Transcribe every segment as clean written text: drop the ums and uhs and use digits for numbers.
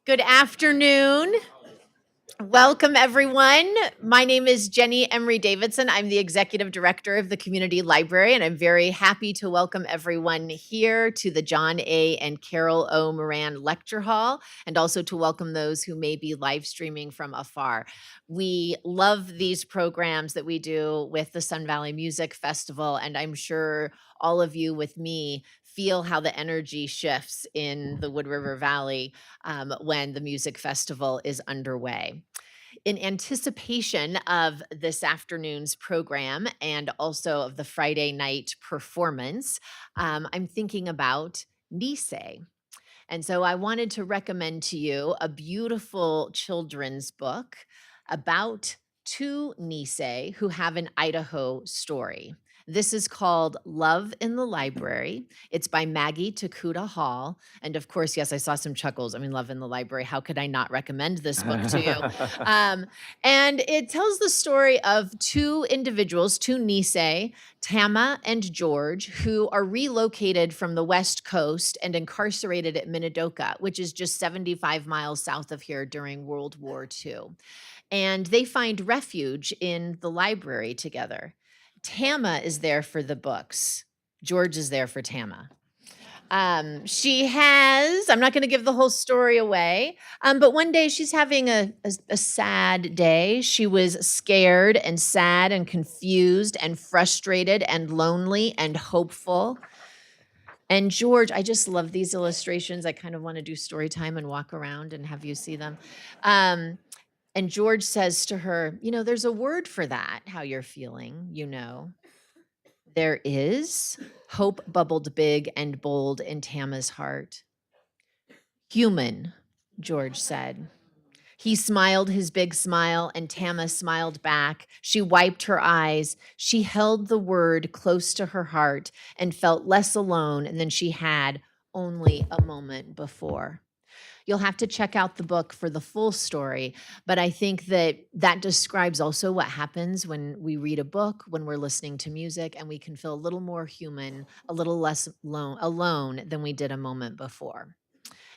Good afternoon. Welcome, everyone. My name is Jenny Emery Davidson. I'm the Executive Director of the Community Library, and I'm very happy to welcome everyone here to the John A. and Carol O. Moran Lecture Hall, and also to welcome those who may be live streaming from afar. We love these programs that we do with the Sun Valley Music Festival, and I'm sure all of you with me feel how the energy shifts in the Wood River Valley when the music festival is underway. In anticipation of this afternoon's program and also of the Friday night performance, I'm thinking about Nisei. And so I wanted to recommend to you a beautiful children's book about two Nisei who have an Idaho story. This is called Love in the Library. It's by Maggie Takuda Hall. And of course, yes, I saw some chuckles. I mean, Love in the Library. How could I not recommend this book to you? And it tells the story of two individuals, two Nisei, Tama and George, who are relocated from the West Coast and incarcerated at Minidoka, which is just 75 miles south of here during World War II. And they find refuge in the library together. Tama is there for the books. George is there for Tama. I'm not going to give the whole story away, but one day she's having a sad day. She was scared and sad and confused and frustrated and lonely and hopeful. And George, I just love these illustrations. I kind of want to do story time and walk around and have you see them. And George says to her, there's a word for that, how you're feeling, There is. Hope bubbled big and bold in Tama's heart. Human, George said. He smiled his big smile, and Tama smiled back. She wiped her eyes. She held the word close to her heart and felt less alone than she had only a moment before. You'll have to check out the book for the full story, but I think that describes also what happens when we read a book, when we're listening to music, and we can feel a little more human, a little less alone than we did a moment before.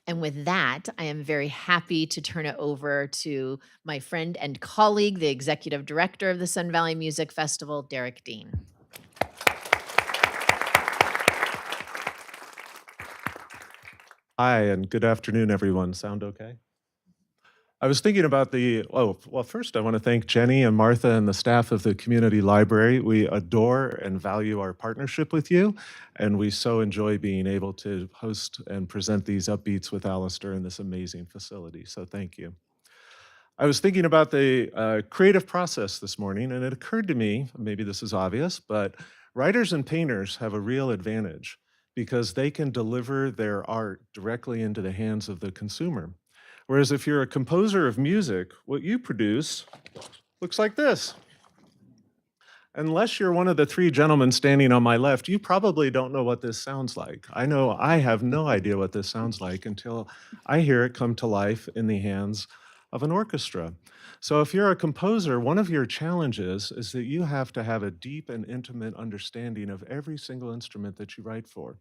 And with that, I am very happy to turn it over to my friend and colleague, the executive director of the Sun Valley Music Festival, Derek Dean. Hi, and good afternoon, everyone. Sound okay? I was thinking about first I want to thank Jenny and Martha and the staff of the community library. We adore and value our partnership with you, and we so enjoy being able to host and present these upbeats with Alasdair in this amazing facility, so thank you. I was thinking about the creative process this morning, and it occurred to me, maybe this is obvious, but writers and painters have a real advantage because they can deliver their art directly into the hands of the consumer. Whereas if you're a composer of music, what you produce looks like this. Unless you're one of the three gentlemen standing on my left, you probably don't know what this sounds like. I know I have no idea what this sounds like until I hear it come to life in the hands of an orchestra. So if you're a composer, one of your challenges is that you have to have a deep and intimate understanding of every single instrument that you write for,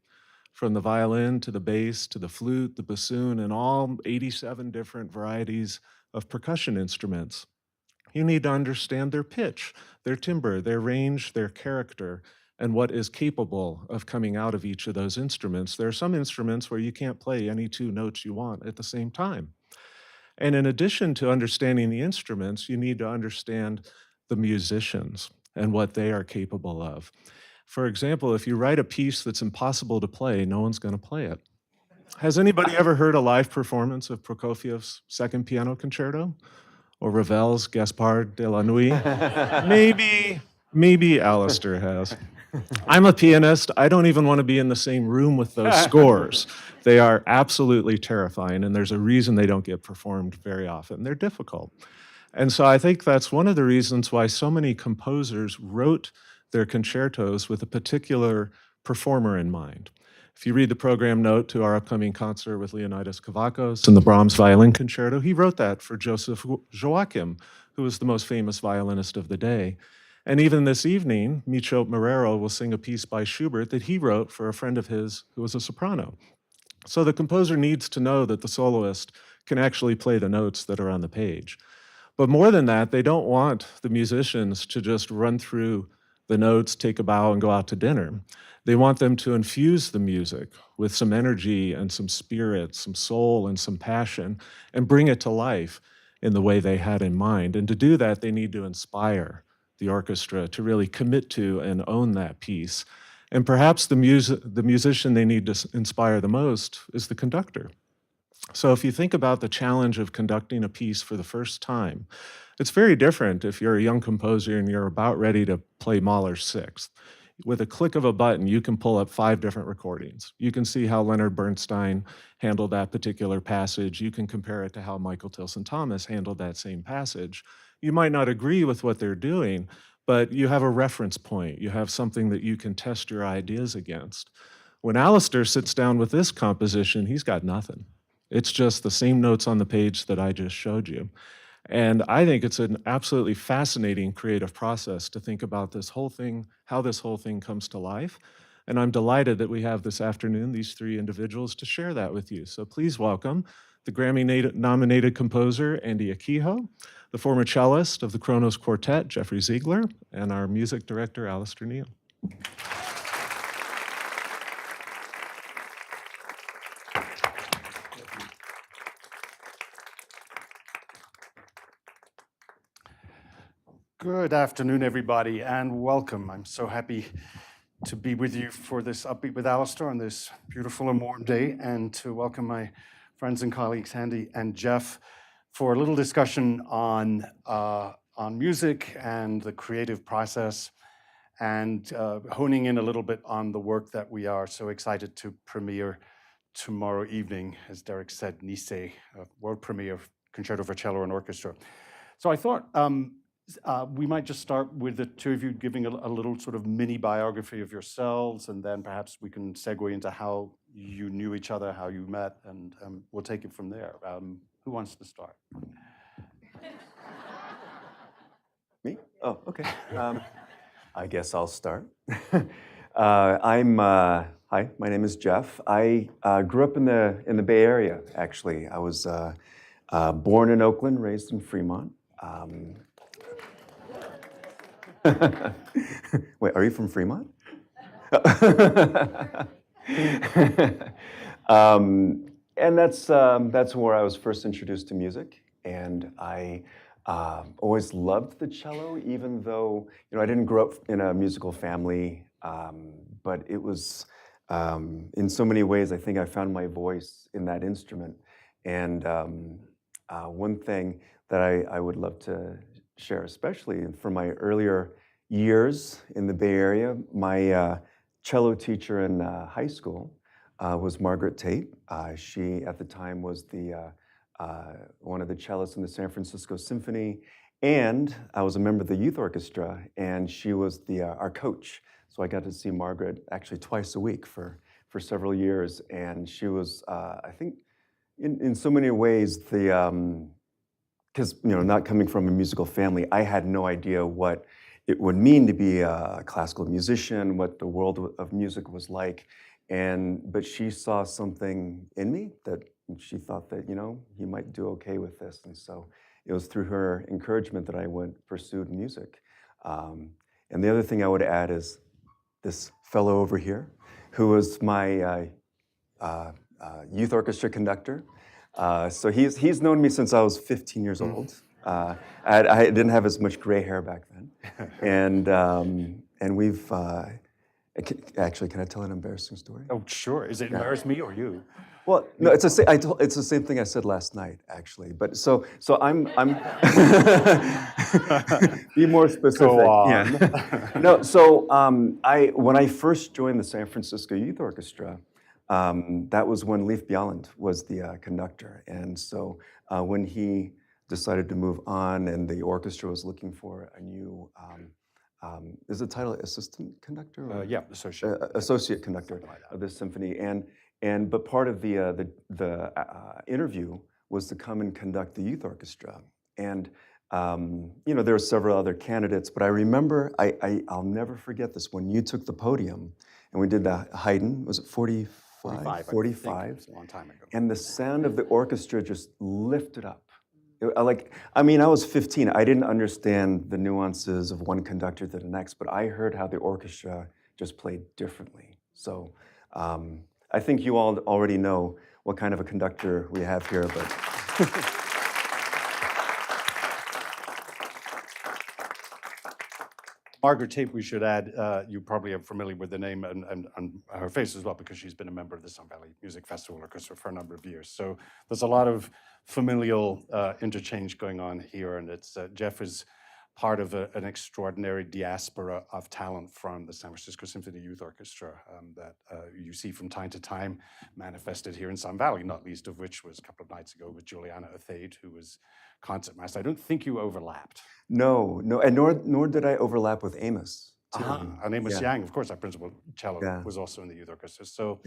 from the violin to the bass to the flute, the bassoon, and all 87 different varieties of percussion instruments. You need to understand their pitch, their timbre, their range, their character, and what is capable of coming out of each of those instruments. There are some instruments where you can't play any two notes you want at the same time. And in addition to understanding the instruments, you need to understand the musicians and what they are capable of. For example, if you write a piece that's impossible to play, no one's going to play it. Has anybody ever heard a live performance of Prokofiev's Second Piano Concerto? Or Ravel's Gaspard de la Nuit? Maybe Alasdair has. I'm a pianist. I don't even want to be in the same room with those scores. They are absolutely terrifying, and there's a reason they don't get performed very often. They're difficult. And so I think that's one of the reasons why so many composers wrote their concertos with a particular performer in mind. If you read the program note to our upcoming concert with Leonidas Kavakos and the Brahms Violin Concerto, he wrote that for Joseph Joachim, who was the most famous violinist of the day. And even this evening, Micho Marrero will sing a piece by Schubert that he wrote for a friend of his who was a soprano. So the composer needs to know that the soloist can actually play the notes that are on the page. But more than that, they don't want the musicians to just run through the notes, take a bow, and go out to dinner. They want them to infuse the music with some energy and some spirit, some soul and some passion, and bring it to life in the way they had in mind. And to do that, they need to inspire the orchestra to really commit to and own that piece. And perhaps the musician they need to inspire the most is the conductor. So if you think about the challenge of conducting a piece for the first time, it's very different if you're a young composer and you're about ready to play Mahler's Sixth. With a click of a button, you can pull up 5 different recordings. You can see how Leonard Bernstein handled that particular passage. You can compare it to how Michael Tilson Thomas handled that same passage. You might not agree with what they're doing, but you have a reference point. You have something that you can test your ideas against. When Alasdair sits down with this composition, he's got nothing. It's just the same notes on the page that I just showed you. And I think it's an absolutely fascinating creative process to think about this whole thing, how this whole thing comes to life. And I'm delighted that we have this afternoon these 3 individuals to share that with you. So please welcome the Grammy-nominated composer, Andy Akiho, the former cellist of the Kronos Quartet, Jeffrey Zeigler, and our music director, Alasdair Neale. Good afternoon, everybody, and welcome. I'm so happy to be with you for this Upbeat with Alasdair on this beautiful and warm day, and to welcome my friends and colleagues, Andy and Jeff, for a little discussion on music and the creative process, and honing in a little bit on the work that we are so excited to premiere tomorrow evening, as Derek said, Nice, world premiere of Concerto for Cello and Orchestra. So I thought we might just start with the 2 of you giving a little sort of mini biography of yourselves, and then perhaps we can segue into how you knew each other, how you met, and we'll take it from there. Who wants to start? Me? Oh, okay. I guess I'll start. Hi, my name is Jeff. I grew up in the Bay Area, actually. I was born in Oakland, raised in Fremont. Wait, are you from Fremont? And that's where I was first introduced to music, and I always loved the cello, even though I didn't grow up in a musical family, but it was in so many ways I think I found my voice in that instrument. And one thing that I would love to share, especially from my earlier years in the Bay Area, my cello teacher in high school was Margaret Tate. She, at the time, was one of the cellists in the San Francisco Symphony, and I was a member of the youth orchestra, and she was our coach. So I got to see Margaret actually twice a week for several years, and she was, I think, in so many ways, because not coming from a musical family, I had no idea what it would mean to be a classical musician, what the world of music was like, but she saw something in me that she thought that he might do okay with this, and so it was through her encouragement that I pursued music. And the other thing I would add is this fellow over here, who was my youth orchestra conductor. So he's known me since I was 15 years old. I didn't have as much gray hair back then, and we've actually, can I tell an embarrassing story? Oh, sure. Is it embarrass me or you? Well, no, it's the same thing I said last night, actually. But so I'm be more specific. Go on. Yeah. No, so when I first joined the San Francisco Youth Orchestra, that was when Leif Bjelland was the conductor, and so when he decided to move on, and the orchestra was looking for a new. Is the title assistant conductor? Or? Yeah, associate conductor of this symphony, but part of the interview was to come and conduct the youth orchestra, and there were several other candidates, but I remember I'll never forget this when you took the podium, and we did the Haydn. Was it 45 45, I think. 45. It was a long time ago. And the sound of the orchestra just lifted up. I was 15. I didn't understand the nuances of one conductor to the next, but I heard how the orchestra just played differently. So I think you all already know what kind of a conductor we have here, but. Margaret Tate, we should add, you probably are familiar with the name and her face as well, because she's been a member of the Sun Valley Music Festival Orchestra for a number of years. So there's a lot of familial interchange going on here, and it's Jeff is part of an extraordinary diaspora of talent from the San Francisco Symphony Youth Orchestra that you see from time to time manifested here in Sun Valley, not least of which was a couple of nights ago with Juliana Athade, who was concertmaster. I don't think you overlapped. No, and nor did I overlap with Amos, too. And Amos Yang, of course, our principal cello, was also in the youth orchestra. So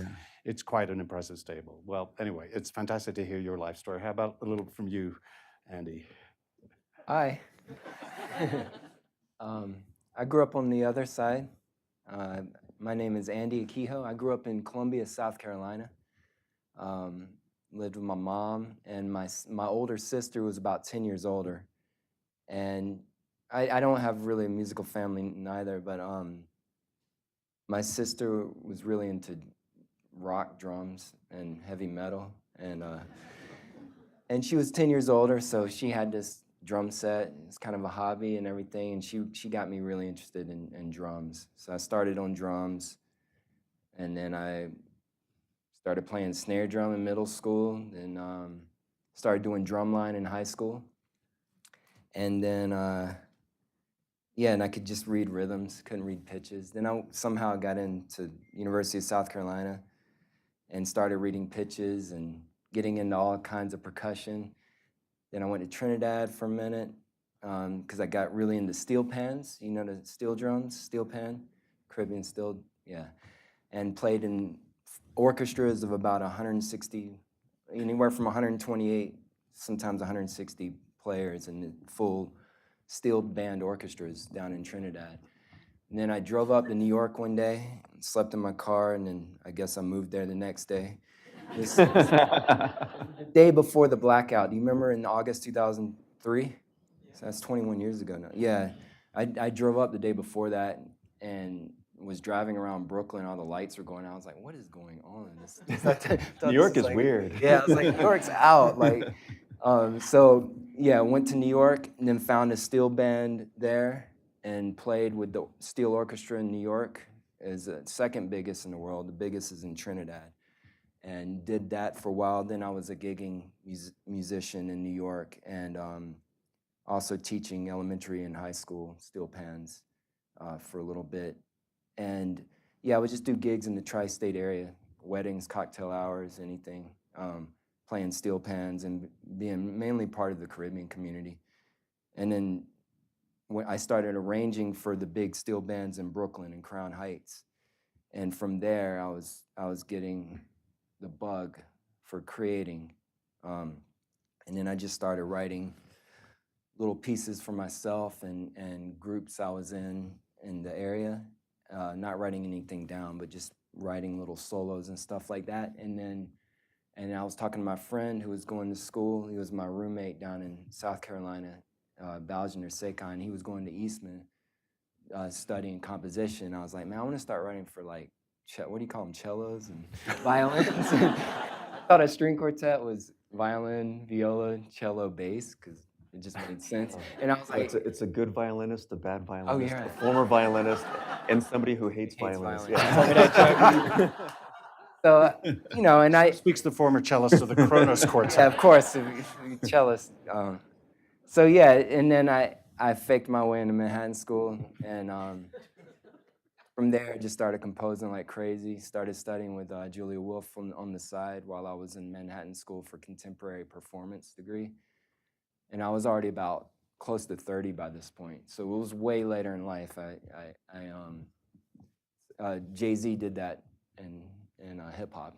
it's quite an impressive stable. Well, anyway, it's fantastic to hear your life story. How about a little from you, Andy? Hi. I grew up on the other side. My name is Andy Akiho. I grew up in Columbia, South Carolina. Lived with my mom, and my older sister was about 10 years older. And I don't have really a musical family neither, but my sister was really into rock, drums, and heavy metal. And she was 10 years older, so she had this drum set. It's kind of a hobby and everything, and she got me really interested in drums. So I started on drums, and then I started playing snare drum in middle school, then started doing drumline in high school. And then, and I could just read rhythms, couldn't read pitches. Then I somehow got into University of South Carolina and started reading pitches and getting into all kinds of percussion. Then I went to Trinidad for a minute because I got really into steel pans, you know, the steel drums, steel pan, Caribbean steel, and played in orchestras of about 160, anywhere from 128, sometimes 160 players in full steel band orchestras down in Trinidad. And then I drove up to New York one day, slept in my car, and then I guess I moved there the next day. This the day before the blackout. Do you remember in August 2003? So that's 21 years ago now. Yeah, I drove up the day before that and was driving around Brooklyn. All the lights were going out. I was like, what is going on? New York is weird. Yeah, I was like, New York's out. Went to New York and then found a steel band there and played with the steel orchestra in New York. Is the second biggest in the world. The biggest is in Trinidad. And did that for a while. Then I was a gigging musician in New York and also teaching elementary and high school steel pans for a little bit. And I would just do gigs in the tri-state area, weddings, cocktail hours, anything, playing steel pans and being mainly part of the Caribbean community. And then when I started arranging for the big steel bands in Brooklyn and Crown Heights. And from there, I was getting the bug for creating. And then I just started writing little pieces for myself and groups I was in the area, not writing anything down, but just writing little solos and stuff like that. And I was talking to my friend who was going to school. He was my roommate down in South Carolina, Baljander Sekai. He was going to Eastman studying composition. I was like, man, I want to start writing for what do you call them, cellos and violins? I thought a string quartet was violin, viola, cello, bass, because it just made sense. And I was like, it's a good violinist, a bad violinist, yeah. a former violinist, and somebody who hates violins. Yeah. So, and I Speaks the former cellist of the Kronos Quartet. Yeah, of course, cellist. And then I faked my way into Manhattan School, and from there I just started composing like crazy. Started studying with Julia Wolf on the side while I was in Manhattan School for contemporary performance degree, and I was already about close to 30 by this point. So it was way later in life. Jay-Z did that in hip hop.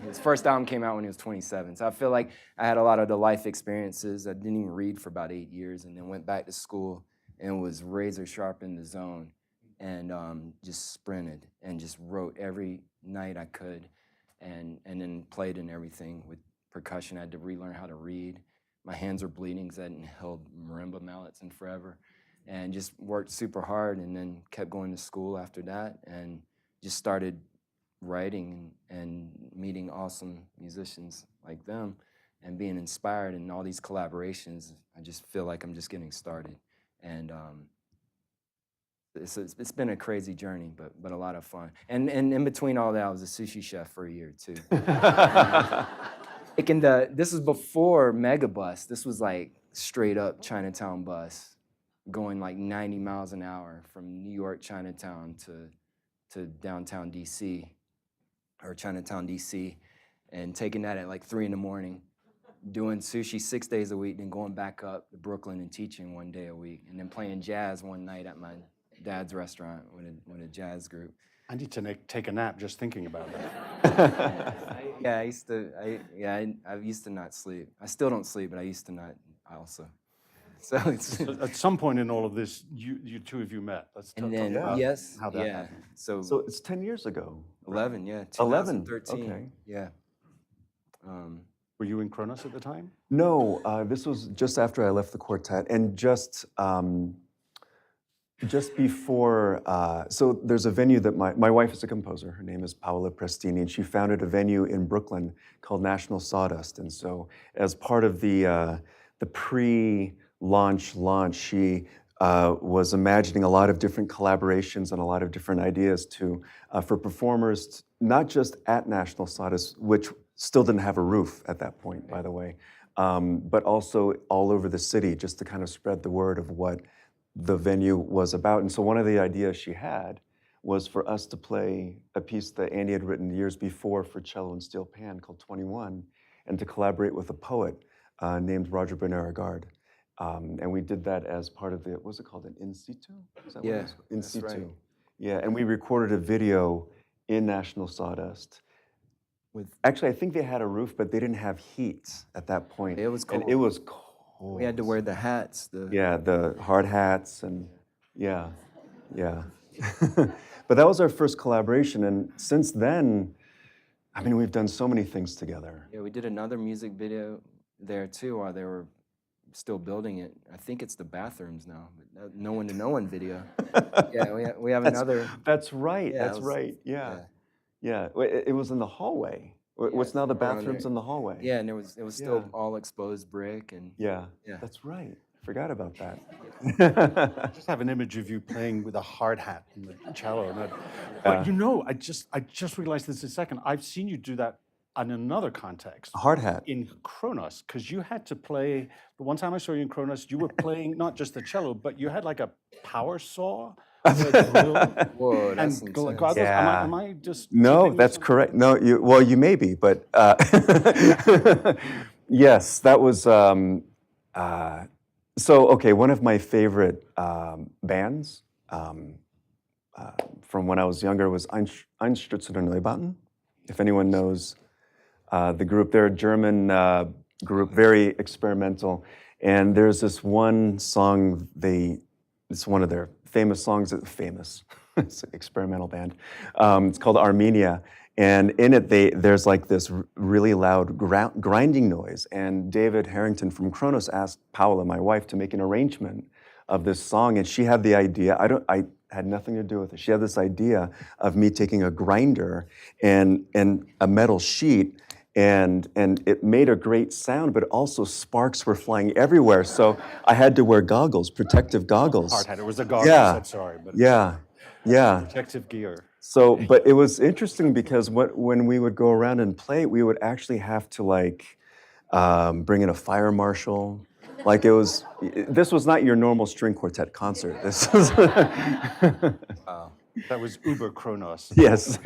His first album came out when he was 27. So I feel like I had a lot of the life experiences. I didn't even read for about 8 years and then went back to school and was razor sharp in the zone and just sprinted and just wrote every night I could. and then played in everything with percussion. I had to relearn how to read. My hands were bleeding because I hadn't held marimba mallets in forever, and just worked super hard, and then kept going to school after that, and just started writing and meeting awesome musicians like them, and being inspired in all these collaborations. I just feel like I'm just getting started, and it's been a crazy journey, but a lot of fun. And in between all that, I was a sushi chef for a year too. This was before Megabus. This was like straight up Chinatown bus, going like 90 miles an hour from New York Chinatown to downtown DC, or Chinatown DC, and taking that at like 3 in the morning, doing sushi 6 days a week, then going back up to Brooklyn and teaching 1 day a week, and then playing jazz one night at my dad's restaurant with a jazz group. I need to take a nap just thinking about that. I used to not sleep. I still don't sleep, but I used to not also. So it's At some point in all of this, you two of you met. Let's talk and then about yes, how that yeah. happened. So So it's 10 years ago. 11, yeah, 11, 2013. okay. Yeah. Were you in Kronos at the time? No, this was just after I left the quartet, and just before. So there's a venue that my wife is a composer. Her name is Paola Prestini, and she founded a venue in Brooklyn called National Sawdust. And so, as part of the pre-launch launch, she was imagining a lot of different collaborations and a lot of different ideas for performers, not just at National Sawdust, which still didn't have a roof at that point, by the way, but also all over the city, just to kind of spread the word of what the venue was about. And so one of the ideas she had was for us to play a piece that Andy had written years before for cello and steel pan called 21, and to collaborate with a poet named Roger Bernard-Agard. And we did that as part of what's it called, an in situ? Is that what it is? In situ. right. Yeah, and we recorded a video in National Sawdust. Actually, I think they had a roof, but they didn't have heat at that point. It was cold. And it was cold. We had to wear the hats. Yeah, the hard hats, and yeah. But that was our first collaboration, and since then, I mean, we've done so many things together. Yeah, we did another music video there too while they were still building it. I think it's the bathrooms now, but no one to no one video. Yeah, we have another. That's right. Yeah, that's right. Yeah. It was in the hallway. What's now the bathrooms in the hallway? Yeah, and it was still all exposed brick and. Yeah. Yeah. That's right. Forgot about that. I just have an image of you playing with a hard hat and the cello. But you know, I just realized this a second. I've seen you do that in another context. A hard hat. In Kronos, because you had to play, the one time I saw you in Kronos, you were playing not just the cello, but you had like a power saw. Whoa, that's and insane. goggles. Yeah. Am I just No, tripping that's myself? correct. No, you may be, but yes, that was. So okay, one of my favorite bands from when I was younger was Einstürzende Neubauten. If anyone knows the group, they're a German group, very experimental. And there's this one song, it's one of their famous songs, it's an experimental band. It's called Armenia. And in it, there's like this really loud grinding noise. And David Harrington from Kronos asked Paola, my wife, to make an arrangement of this song. And she had the idea, I had nothing to do with it. She had this idea of me taking a grinder and a metal sheet, and it made a great sound, but also sparks were flying everywhere. So I had to wear goggles, protective goggles. Hard hat. It was a goggles. Yeah. I'm sorry, but Yeah. protective gear. So, but it was interesting because when we would go around and play, we would actually have to bring in a fire marshal. Like this was not your normal string quartet concert. This was. That was Uber Kronos. Yes.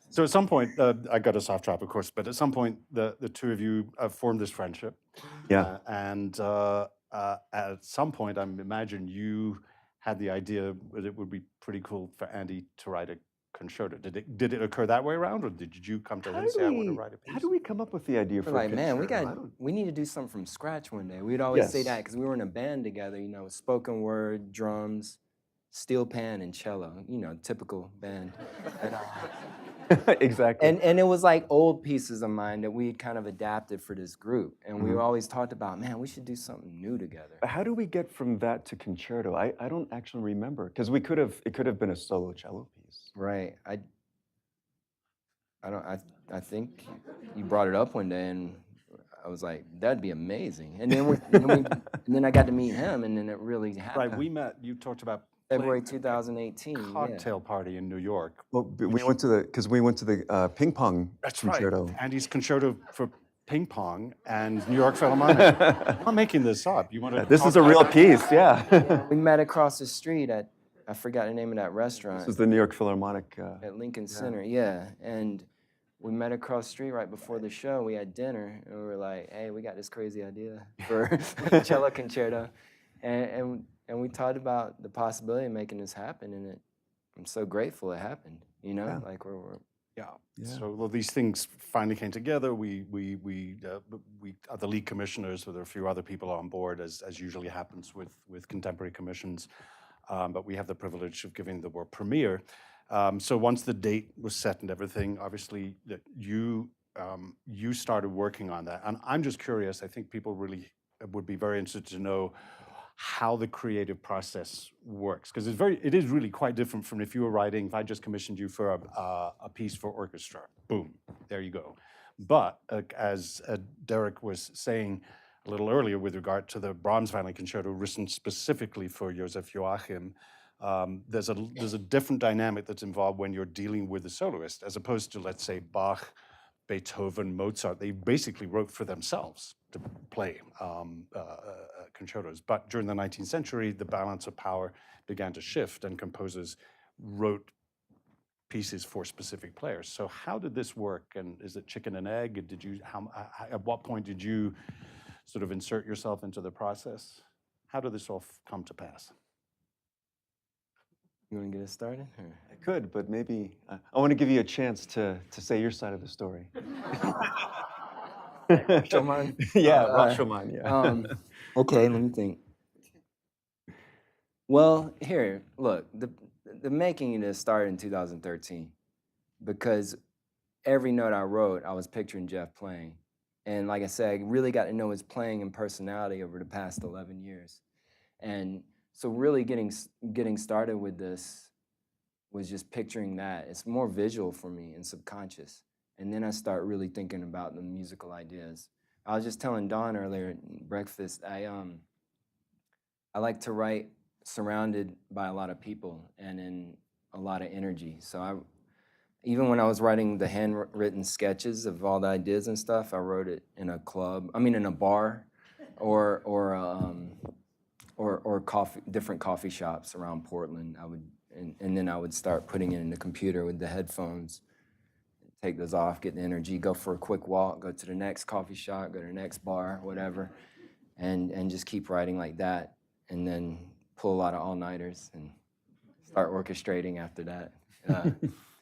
So at some point, I got us off track, of course, but at some point, the two of you formed this friendship. Yeah. And at some point, I imagine you had the idea that it would be pretty cool for Andy to write a concerto. Did it occur that way around, or did you come to him and say, I want to write a piece? How do we come up with the idea We're for like, a man, concerto? we need to do something from scratch one day. We'd always say Yes. that because we were in a band together, spoken word, drums, steel pan, and cello, typical band. Exactly. And it was like old pieces of mine that we kind of adapted for this group. And we always talked about, man, we should do something new together. How do we get from that to concerto? I don't actually remember, because it could have been a solo cello piece. Right. I think you brought it up one day, and I was like, that'd be amazing. And then I got to meet him, and then it really happened. Right, we met, you talked about February playing 2018. Yeah. cocktail party in New York. Well, we went to the ping pong That's concerto. right, Andy's concerto for ping pong and New York Philharmonic. I'm not making this up. You want to? This is a real piece, yeah. We met across the street at, I forgot the name of that restaurant. This was the New York Philharmonic. At Lincoln Center, yeah. And we met across the street right before the show. We had dinner, and we were like, hey, we got this crazy idea for cello concerto. And we talked about the possibility of making this happen, and I'm so grateful it happened, you know? Yeah. Like we're Yeah. Yeah. So well, these things finally came together. We are the lead commissioners. So there are a few other people on board, as usually happens with contemporary commissions. But we have the privilege of giving the world premiere. So once the date was set and everything, obviously that you started working on that. And I'm just curious. I think people really would be very interested to know how the creative process works, because it is really quite different from if you were writing. If I just commissioned you for a piece for orchestra, boom, there you go. But as Derek was saying a little earlier with regard to the Brahms Violin Concerto written specifically for Joseph Joachim, there's a different dynamic that's involved when you're dealing with the soloist, as opposed to, let's say, Bach, Beethoven, Mozart. They basically wrote for themselves to play concertos. But during the 19th century, the balance of power began to shift, and composers wrote pieces for specific players. So how did this work? And is it chicken and egg? At what point did you sort of insert yourself into the process? How did this all come to pass? You want to get us started? Or? I could, but maybe I want to give you a chance to say your side of the story. Rashomon? Yeah, Rashomon, yeah. Okay, let me think. Well, here, look, the making of this started in 2013, because every note I wrote, I was picturing Jeff playing. And like I said, I really got to know his playing and personality over the past 11 years. And so really getting started with this was just picturing that. It's more visual for me and subconscious. And then I start really thinking about the musical ideas. I was just telling Dawn earlier at breakfast, I like to write surrounded by a lot of people and in a lot of energy. So even when I was writing the handwritten sketches of all the ideas and stuff, I wrote it in a bar, or different coffee shops around Portland. And then I would start putting it in the computer with the headphones, take those off, get the energy, go for a quick walk, go to the next coffee shop, go to the next bar, whatever, and just keep writing like that, and then pull a lot of all-nighters and start orchestrating after that.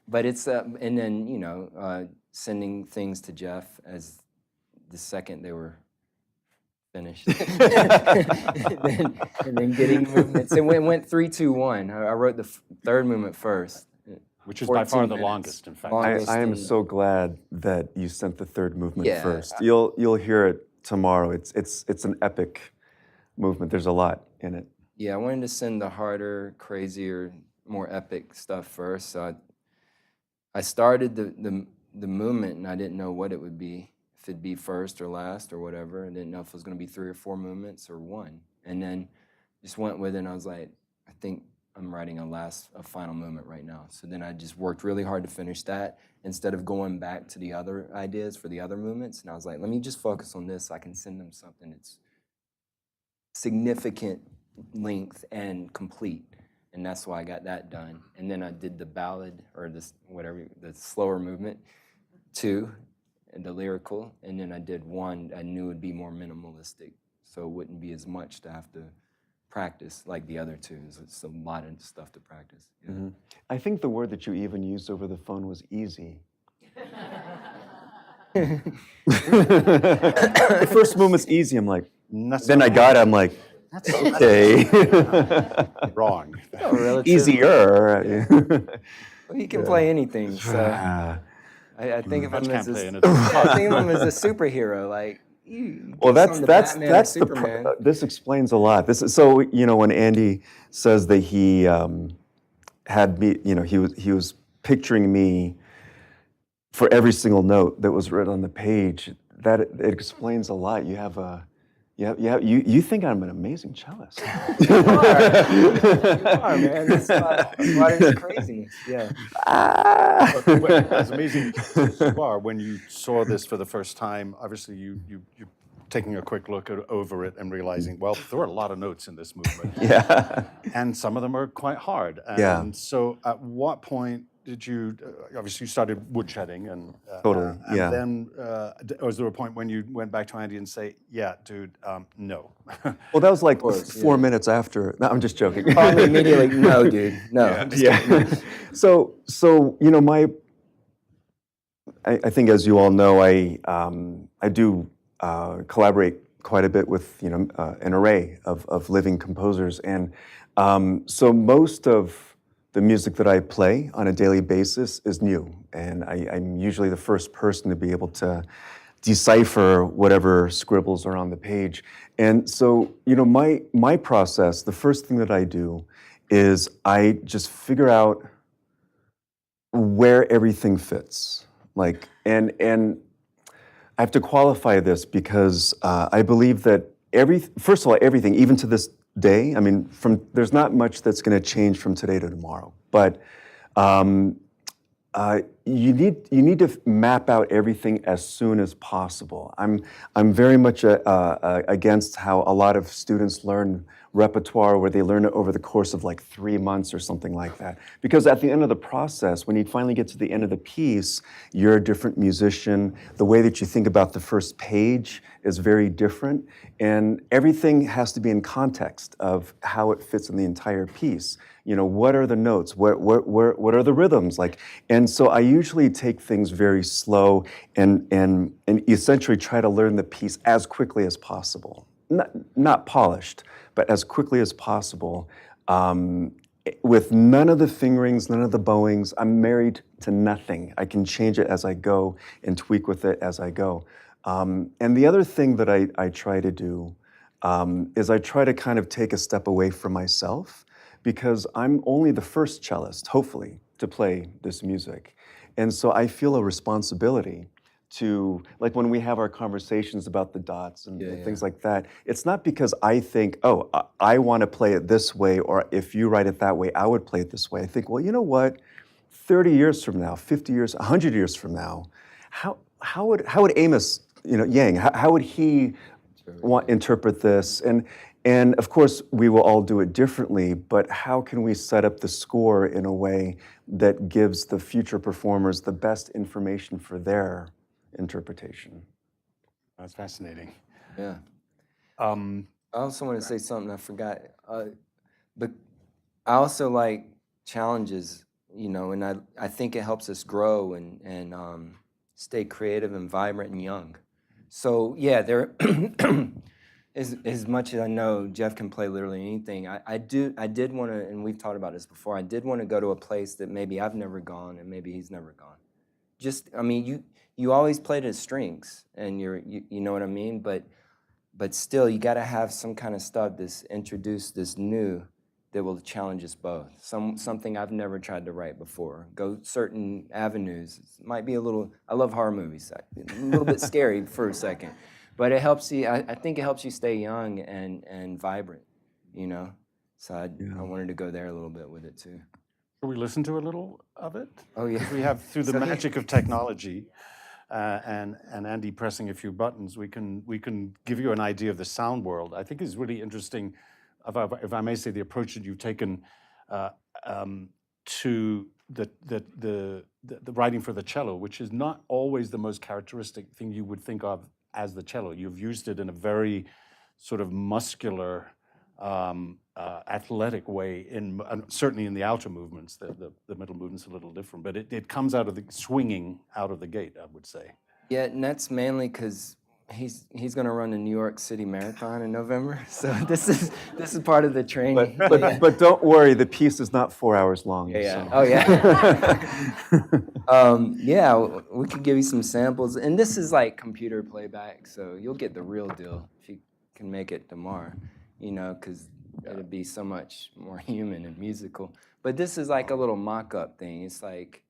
But it's, and then, sending things to Jeff as the second they were finished. and then getting movements. It went 3-2-1. I wrote the third movement first. Which is by far the minutes. longest, in fact. I am so glad that you sent the third movement Yeah, first. You'll hear it tomorrow. It's an epic movement. There's a lot in it. Yeah, I wanted to send the harder, crazier, more epic stuff first. So I started the movement, and I didn't know what it would be, if it'd be first or last or whatever. I didn't know if it was going to be 3 or 4 movements or 1. And then just went with it, and I was like, I think I'm writing a final movement right now. So then I just worked really hard to finish that instead of going back to the other ideas for the other movements. And I was like, let me just focus on this so I can send them something that's significant length and complete. And that's why I got that done. And then I did the ballad, or the slower movement, 2, and the lyrical. And then I did 1 I knew would be more minimalistic, so it wouldn't be as much to have to practice like the other 2. It's a lot of stuff to practice. Yeah. Mm-hmm. I think the word that you even used over the phone was easy. The first movement's easy. I'm like, then I got it. I'm like, okay. Wrong. Relative. Easier. He can play anything. So I think of Much him as can't play in a, it. I think of him as a superhero. Like you Well, give something to Batman or Superman. this explains a lot. This is so, you know, when Andy says that he had me, you know, he was picturing me for every single note that was written on the page. That it explains a lot. You have a you think I'm an amazing cellist. You are, man. That's why there's craziness. Yeah. As amazing as you are, when you saw this for the first time, obviously you taking a quick look over it and realizing, well, there are a lot of notes in this movement. Yeah. And some of them are quite hard. Yeah. And so at what point did you, obviously you started woodshedding and Totally, yeah. then was there a point when you went back to Andy and say, yeah, dude, no. Well, that was like course, 4 minutes after. No, I'm just joking. Call me immediately. No, dude. No. Yeah. So you know, I think, as you all know, I do collaborate quite a bit with, you know, an array of living composers, and so most of the music that I play on a daily basis is new, and I'm usually the first person to be able to decipher whatever scribbles are on the page. And so, you know, my process, the first thing that I do is I just figure out where everything fits. Like, and I have to qualify this because I believe that first of all, everything, even to this day, I mean, there's not much that's going to change from today to tomorrow, but you need to map out everything as soon as possible. I'm very much against how a lot of students learn repertoire, where they learn it over the course of like 3 months or something like that. Because at the end of the process, when you finally get to the end of the piece, you're a different musician. The way that you think about the first page is very different, and everything has to be in context of how it fits in the entire piece. You know, what are the notes? What are the rhythms like? And so I usually take things very slow and essentially try to learn the piece as quickly as possible. Not polished, but as quickly as possible, with none of the fingerings, none of the bowings. I'm married to nothing. I can change it as I go and tweak with it as I go. And the other thing that I try to do is I try to kind of take a step away from myself, because I'm only the first cellist, hopefully, to play this music. And so I feel a responsibility to, like when we have our conversations about the dots and things like that, it's not because I think, oh, I want to play it this way, or if you write it that way, I would play it this way. I think, well, you know what, 30 years from now, 50 years, 100 years from now, how would Amos, you know, Yang, how would he interpret this? And of course, we will all do it differently, but how can we set up the score in a way that gives the future performers the best information for their interpretation? That's fascinating. Yeah. I also want to say something I forgot. But I also like challenges, you know, and I think it helps us grow and stay creative and vibrant and young. So yeah, there. As much as I know Jeff can play literally anything, I did want to, and we've talked about this before, I did want to go to a place that maybe I've never gone and maybe he's never gone. Just, I mean, you always played his strings, and you know what I mean? But still, you got to have some kind of stuff that's introduced this new that will challenge us both. Something I've never tried to write before. Go certain avenues. It might be a little, I love horror movies, a little bit scary for a second. But it helps you, I think it helps you stay young and vibrant, you know? So I wanted to go there a little bit with it too. Shall we listen to a little of it? Oh yeah. We have, through the magic of technology and Andy pressing a few buttons, we can give you an idea of the sound world. I think it's really interesting, if I may say, the approach that you've taken to the writing for the cello, which is not always the most characteristic thing you would think of as the cello. You've used it in a very sort of muscular, athletic way, certainly in the outer movements. The middle movement's a little different, but it comes out of the swinging out of the gate, I would say. Yeah, and that's mainly because he's gonna run the New York City Marathon in November. So this is part of the training. But don't worry, the piece is not 4 hours long. Yeah. So. Oh yeah. Yeah, we could give you some samples, and this is like computer playback, so you'll get the real deal if you can make it tomorrow. You know, because it'll be so much more human and musical. But this is like a little mock-up thing. It's like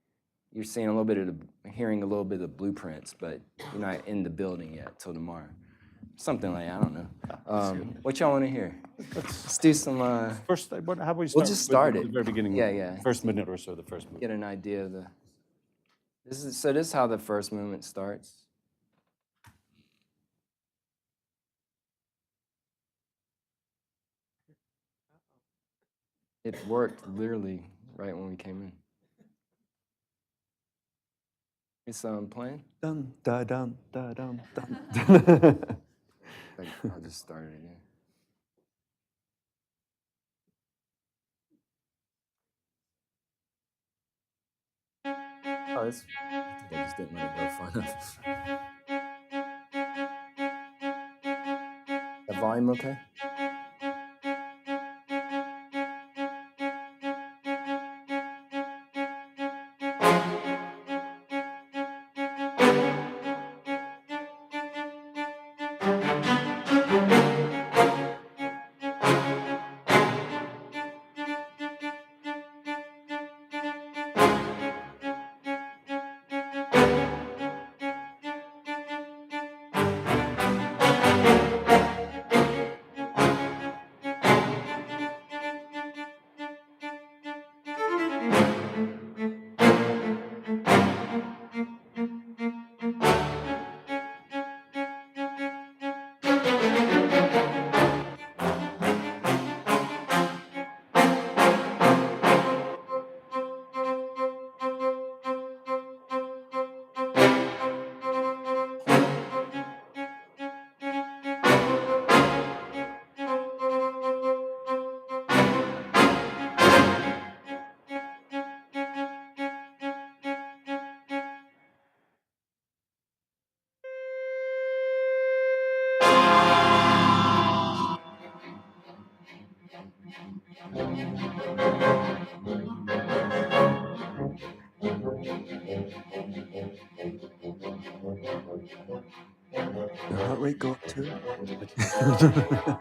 you're seeing a little bit of hearing a little bit of the blueprints, but you're not in the building yet till tomorrow. Something like, I don't know. What y'all want to hear? Let's do some. First, how about we start? We'll just start with it. the very beginning. Yeah. First minute or so, the first movement. Get an idea of the. This is how the first movement starts. It worked literally right when we came in. It's playing. Dun da dun da dun dun. I'll just start it again. Oh, I just didn't let it go far enough. The volume okay? The heart rate go up too? We can discuss that.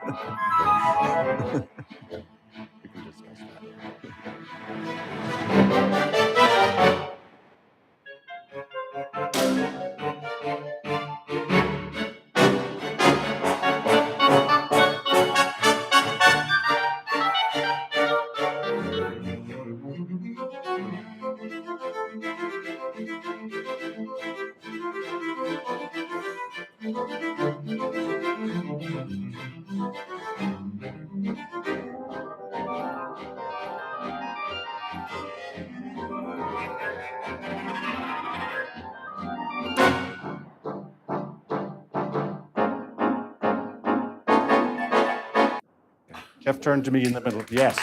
Jeff turned to me in the middle. Yes.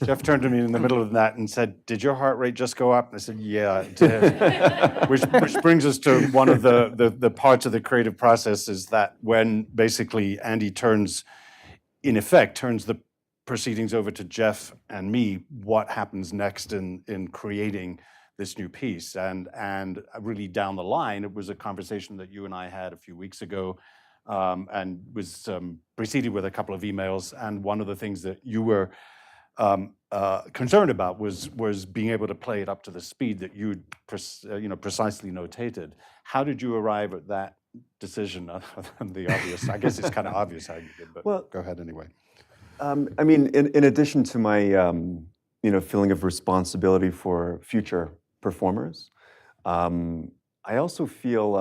Jeff turned to me in the middle of that and said, "Did your heart rate just go up?" And I said, "Yeah, it did." which brings us to one of the parts of the creative process is that when basically Andy turns the proceedings over to Jeff and me, what happens next in creating this new piece. And really down the line, it was a conversation that you and I had a few weeks ago, and was preceded with a couple of emails. And one of the things that you were concerned about was being able to play it up to the speed that you'd precisely notated. How did you arrive at that decision? Other than the obvious, I guess it's kind of obvious how you did, but Well, go ahead anyway. I mean, in addition to my feeling of responsibility for future performers, I also feel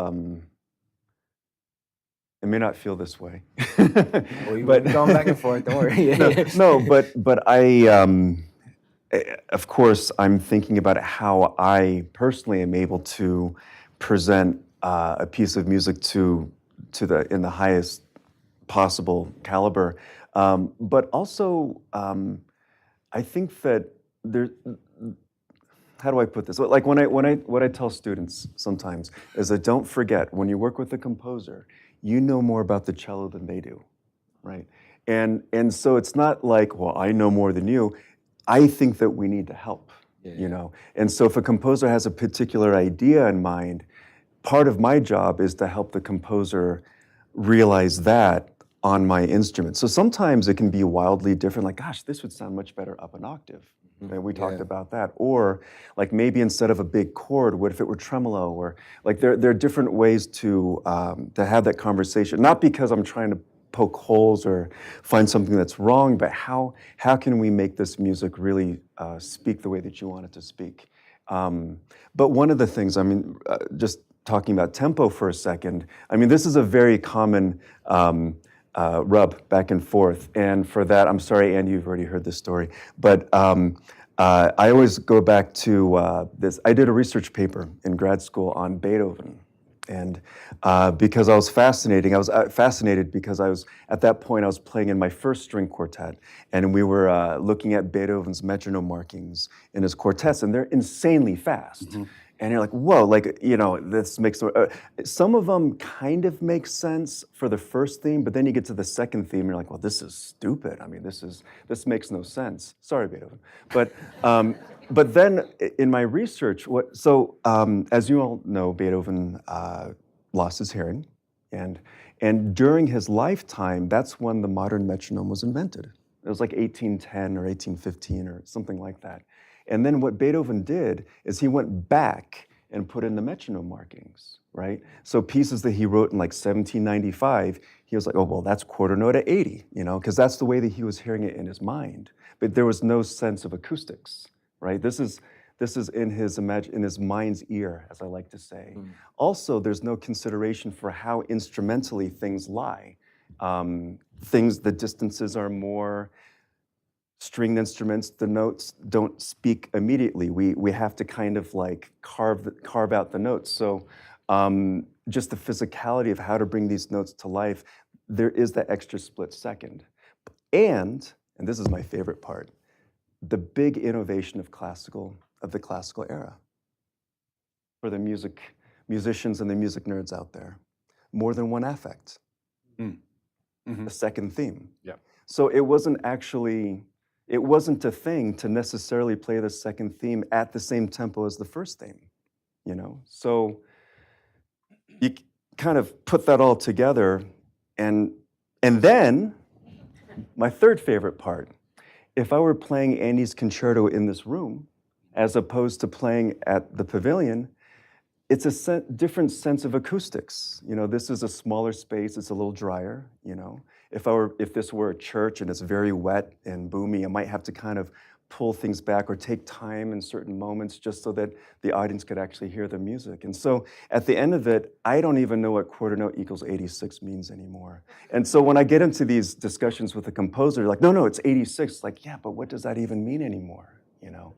I may not feel this way, But going back and forth, don't worry. no, but I, of course, I'm thinking about how I personally am able to present a piece of music in the highest possible caliber, but also I think that how do I put this? Like what I tell students sometimes is that don't forget, when you work with a composer, you know more about the cello than they do, right? And so it's not like, well, I know more than you. I think that we need to help, you know? And so if a composer has a particular idea in mind, part of my job is to help the composer realize that on my instrument. So sometimes it can be wildly different, like, gosh, this would sound much better up an octave. And we talked about that. Or like maybe instead of a big chord, what if it were tremolo? Or like there are different ways to have that conversation. Not because I'm trying to poke holes or find something that's wrong, but how can we make this music really speak the way that you want it to speak? But one of the things, I mean, just talking about tempo for a second, I mean, this is a very common rub back and forth. And for that, I'm sorry, Andy, you've already heard this story. But I always go back to this. I did a research paper in grad school on Beethoven. And because I was fascinated because at that point I was playing in my first string quartet, and we were looking at Beethoven's metronome markings in his quartets, and they're insanely fast. Mm-hmm. And you're like, whoa, like, you know, this makes, some of them kind of make sense for the first theme, but then you get to the second theme, and you're like, well, this is stupid. I mean, this makes no sense. Sorry, Beethoven. But then in my research, as you all know, Beethoven lost his hearing, and during his lifetime, that's when the modern metronome was invented. It was like 1810 or 1815 or something like that. And then what Beethoven did is he went back and put in the metronome markings, right? So pieces that he wrote in like 1795, he was like, oh, well, that's quarter note at 80, you know, because that's the way that he was hearing it in his mind. But there was no sense of acoustics, right? This is in his mind's ear, as I like to say. Mm. Also, there's no consideration for how instrumentally things lie. The distances are more. Stringed instruments, the notes don't speak immediately. We have to kind of like carve out the notes. So just the physicality of how to bring these notes to life, there is that extra split second. And this is my favorite part, the big innovation of the classical era. For the musicians and the music nerds out there, more than one affect. Mm. Mm-hmm. The second theme. Yeah. So it wasn't a thing to necessarily play the second theme at the same tempo as the first theme, you know? So you kind of put that all together, and then my third favorite part, if I were playing Andy's concerto in this room, as opposed to playing at the pavilion, it's a different sense of acoustics. You know, this is a smaller space, it's a little drier, you know? If this were a church and it's very wet and boomy, I might have to kind of pull things back or take time in certain moments just so that the audience could actually hear the music. And so at the end of it, I don't even know what quarter note equals 86 means anymore. And so when I get into these discussions with the composer, like, no, it's 86. Like, yeah, but what does that even mean anymore, you know?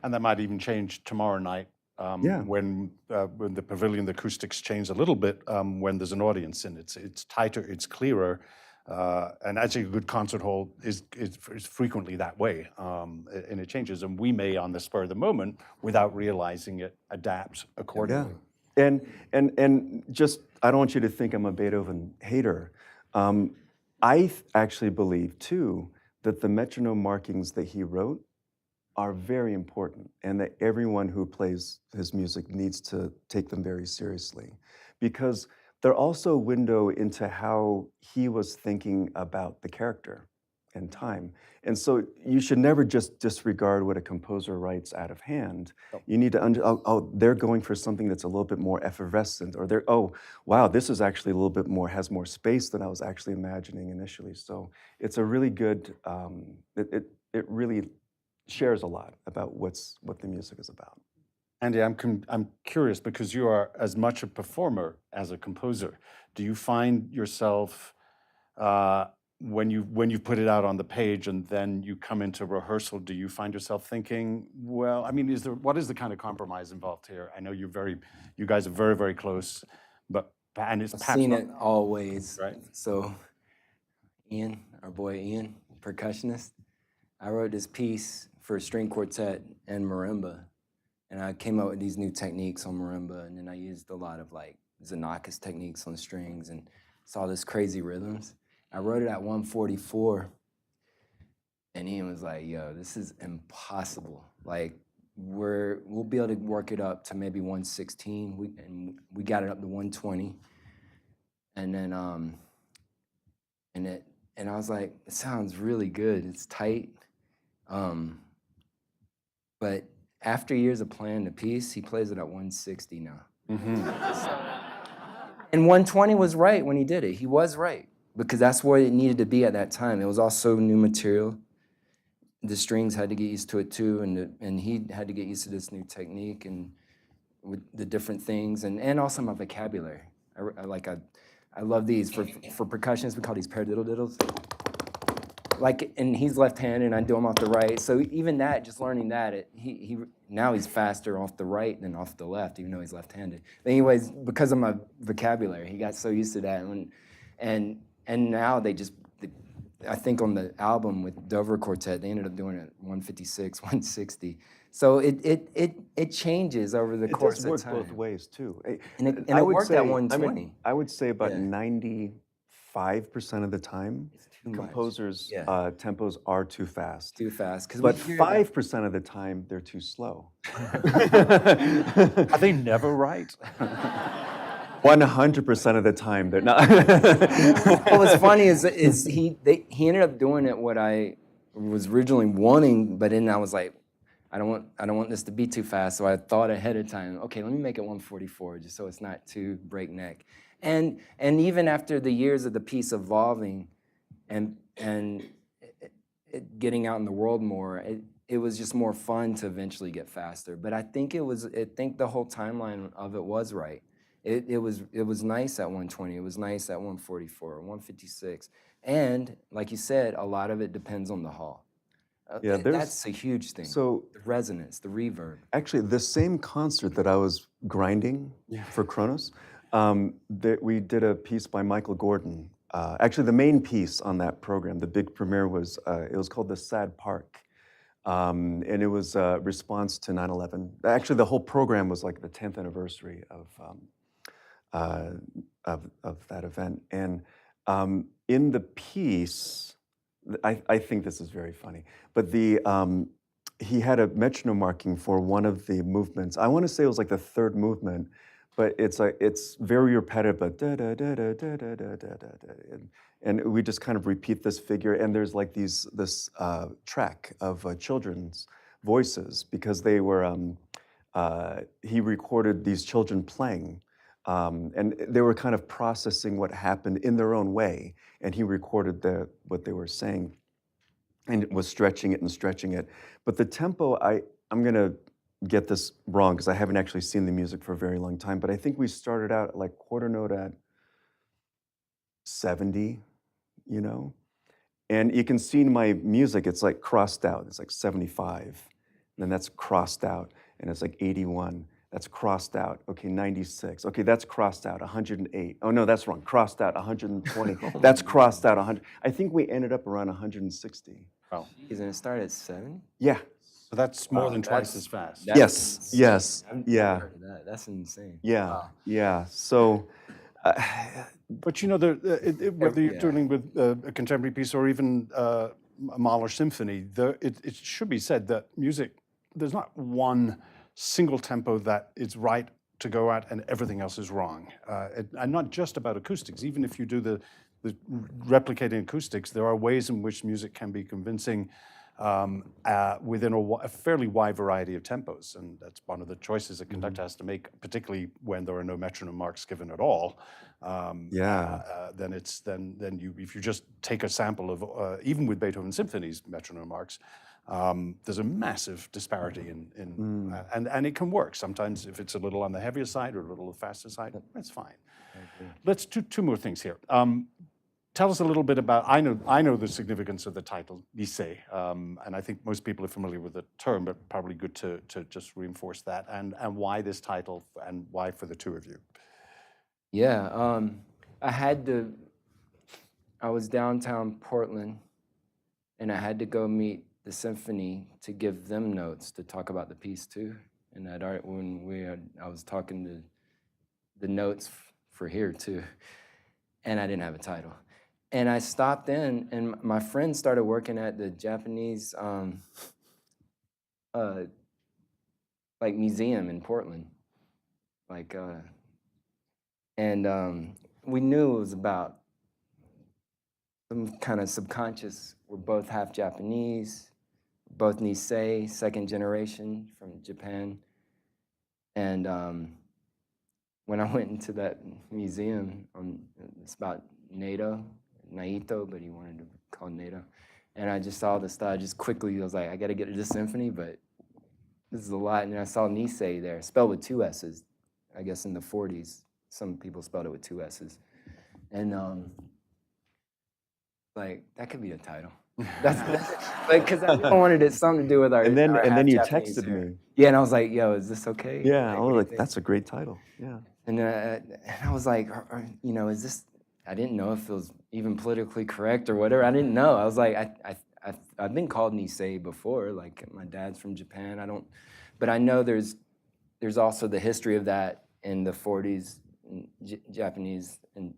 And that might even change tomorrow night. When the pavilion, the acoustics change a little bit when there's an audience in it. It's tighter, it's clearer. And actually, a good concert hall is frequently that way, and it changes. And we may, on the spur of the moment, without realizing it, adapt accordingly. Yeah. And just, I don't want you to think I'm a Beethoven hater. I actually believe too that the metronome markings that he wrote are very important, and that everyone who plays his music needs to take them very seriously, because they're also a window into how he was thinking about the character and time. And so you should never just disregard what a composer writes out of hand. You need to, they're going for something that's a little bit more effervescent, or wow, this is actually a little bit more, has more space than I was actually imagining initially. So it's a really good, it really shares a lot about what the music is about. Andy, I'm curious, because you are as much a performer as a composer. Do you find yourself when you put it out on the page and then you come into rehearsal, do you find yourself thinking, well, I mean, what is the kind of compromise involved here? I know you guys are very, very close, and it's I've seen it always. Right. So Ian, our boy Ian, percussionist, I wrote this piece for string quartet and marimba. And I came up with these new techniques on marimba, and then I used a lot of like Zanaka's techniques on strings and saw this crazy rhythms. I wrote it at 144, and Ian was like, yo, this is impossible. Like, we'll be able to work it up to maybe 116, and we got it up to 120. And then, and I was like, it sounds really good, it's tight. But after years of playing the piece, he plays it at 160 now. And 120 was right when he did it. He was right, because that's where it needed to be at that time. It was also new material. The strings had to get used to it too, and he had to get used to this new technique and with the different things, and also my vocabulary. I love these. For percussionists, we call these paradiddle-diddles. Like, and he's left-handed, and I do them off the right. So even that, just learning that, now he's faster off the right than off the left, even though he's left-handed. But anyways, because of my vocabulary, he got so used to that, and now I think on the album with Dover Quartet, they ended up doing it 156, 160. So it changes over the course of time. It does work both ways too. And it worked at 120. I would say about Yeah. 95% of the time, too much. composers' Yeah. Tempos are too fast. Too fast. But 5% of the time, they're too slow. Are they never right? 100% of the time, they're not. What's funny is he ended up doing it what I was originally wanting, but then I was like, I don't want this to be too fast. So I thought ahead of time, okay, let me make it 144 just so it's not too breakneck. And even after the years of the piece evolving and it getting out in the world more, it was just more fun to eventually get faster. But I think the whole timeline of it was right. It was nice at 120. It was nice at 144, 156. And like you said, a lot of it depends on the hall. Yeah, that's a huge thing. So the resonance, the reverb. Actually, the same concert that I was grinding for Kronos, we did a piece by Michael Gordon. Actually, the main piece on that program, the big premiere, was called The Sad Park. And it was a response to 9/11. Actually, the whole program was like the 10th anniversary of that event. And in the piece, I think this is very funny, but he had a metronome marking for one of the movements. I want to say it was like the third movement, but it's very repetitive, but da da da da da da da da da, and we just kind of repeat this figure, and there's like this track of children's voices because they were he recorded these children playing. And they were kind of processing what happened in their own way, and he recorded what they were saying, and was stretching it. But the tempo, I'm gonna get this wrong because I haven't actually seen the music for a very long time, but I think we started out like quarter note at 70, you know? And you can see in my music, it's like crossed out, it's like 75, and then that's crossed out, and it's like 81. That's crossed out. Okay, 96. Okay, that's crossed out. 108. Oh no, that's wrong. Crossed out. 120. That's crossed out. 100. I think we ended up around 160. Oh, Isn't it start at 7? Yeah. so that's more than twice as fast. Yes. Yes. I've never Yeah. heard of that. That's insane. Yeah. Wow. Yeah. So. But you know, whether you're dealing with a contemporary piece or even a Mahler symphony, it should be said that music, there's not one single tempo that is right to go at and everything else is wrong. And not just about acoustics. Even if you do the replicating acoustics, there are ways in which music can be convincing within a fairly wide variety of tempos. And that's one of the choices a conductor has to make, particularly when there are no metronome marks given at all. Then if you just take a sample of, even with Beethoven symphonies metronome marks, there's a massive disparity and it can work. Sometimes if it's a little on the heavier side or a little faster side, that's fine. Let's do two more things here. Tell us a little bit about, I know the significance of the title, Lycée, and I think most people are familiar with the term, but probably good to just reinforce that, and why this title, and why for the two of you. Yeah, I was downtown Portland, and I had to go meet the symphony to give them notes to talk about the piece too. And I was talking to the notes for here too, and I didn't have a title. And I stopped in, and my friend started working at the Japanese like museum in Portland, like, and we knew it was about some kind of subconscious. We're both half Japanese, both Nisei, second generation from Japan, and when I went into that museum, it's about Naito, but he wanted to call it Naito. And I just saw the style, just quickly, I was like, I gotta get to this symphony, but this is a lot. And I saw Nisei there, spelled with 2 S's. I guess in the 40s, some people spelled it with 2 S's. And like, that could be a title. That's like, because I wanted something to do with our And then you Japanese texted hair. me. Yeah, and I was like, yo, is this okay? Yeah, I what do was you like, think? that's a great title. Yeah. And I was like, you know, is this? I didn't know if it was even politically correct or whatever. I didn't know. I was like, I've been called Nisei before. Like my dad's from Japan. But I know there's also the history of that in the 40s, Japanese and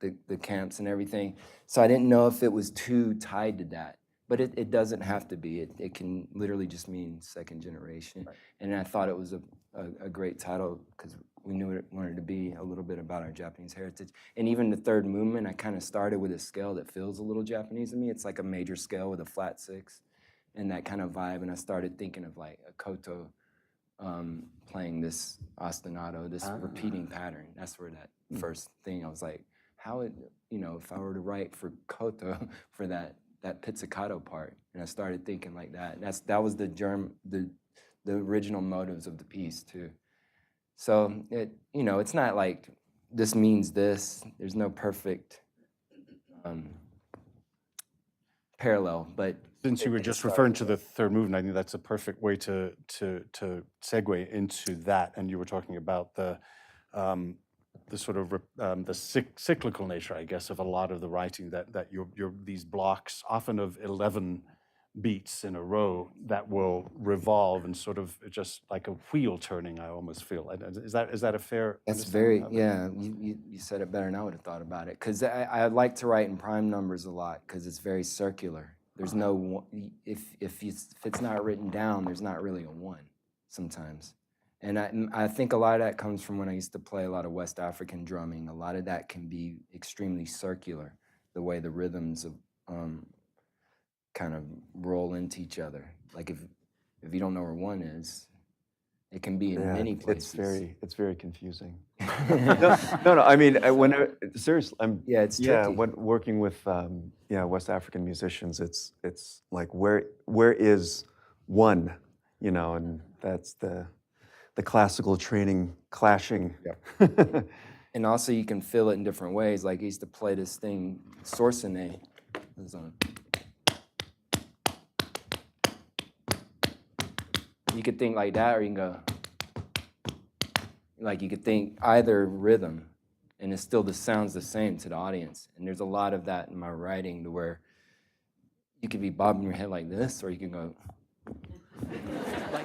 the camps and everything. So I didn't know if it was too tied to that. But it doesn't have to be. It can literally just mean second generation. Right. And I thought it was a great title because we knew it wanted to be a little bit about our Japanese heritage. And even the third movement, I kind of started with a scale that feels a little Japanese to me. It's like a major scale with a flat 6 and that kind of vibe. And I started thinking of like a koto playing this ostinato, this repeating pattern. That's where that first thing, I was like, if I were to write for koto for that pizzicato part, and I started thinking like that. That was the original motives of the piece too. So it's not like this means this. There's no perfect parallel, but since you were just referring to the third movement, I think that's a perfect way to segue into that. And you were talking about the sort of the cyclical nature, I guess, of a lot of the writing that you're these blocks, often of 11 beats in a row that will revolve and sort of just like a wheel turning, I almost feel. Is that a fair? That's very, yeah, you said it better than I would have thought about it. Because I like to write in prime numbers a lot because it's very circular. There's no, if it's not written down, there's not really a 1 sometimes. And I think a lot of that comes from when I used to play a lot of West African drumming. A lot of that can be extremely circular, the way the rhythms of, kind of roll into each other. Like if you don't know where 1 is, it can be in many places. It's very confusing. No. I mean, seriously, it's tricky. When working with West African musicians, it's like where is 1, and that's the classical training clashing. Yep. And also you can feel it in different ways. Like I used to play this thing, Sorsine. You could think like that, or you can go, like you could think either rhythm, and it still sounds the same to the audience. And there's a lot of that in my writing to where you could be bobbing your head like this, or you can go, like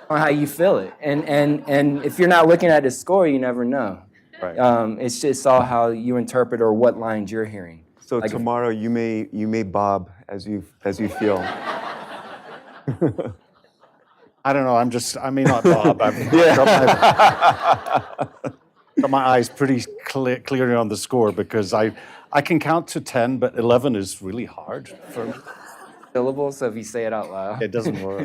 on how you feel it. And if you're not looking at the score, you never know. Right. It's just all how you interpret or what lines you're hearing. So like tomorrow you may bob as you feel. I don't know. I may not bob. I've got my eyes pretty clearly on the score because I can count to 10, but 11 is really hard for me. Syllables, so if you say it out loud. It doesn't work.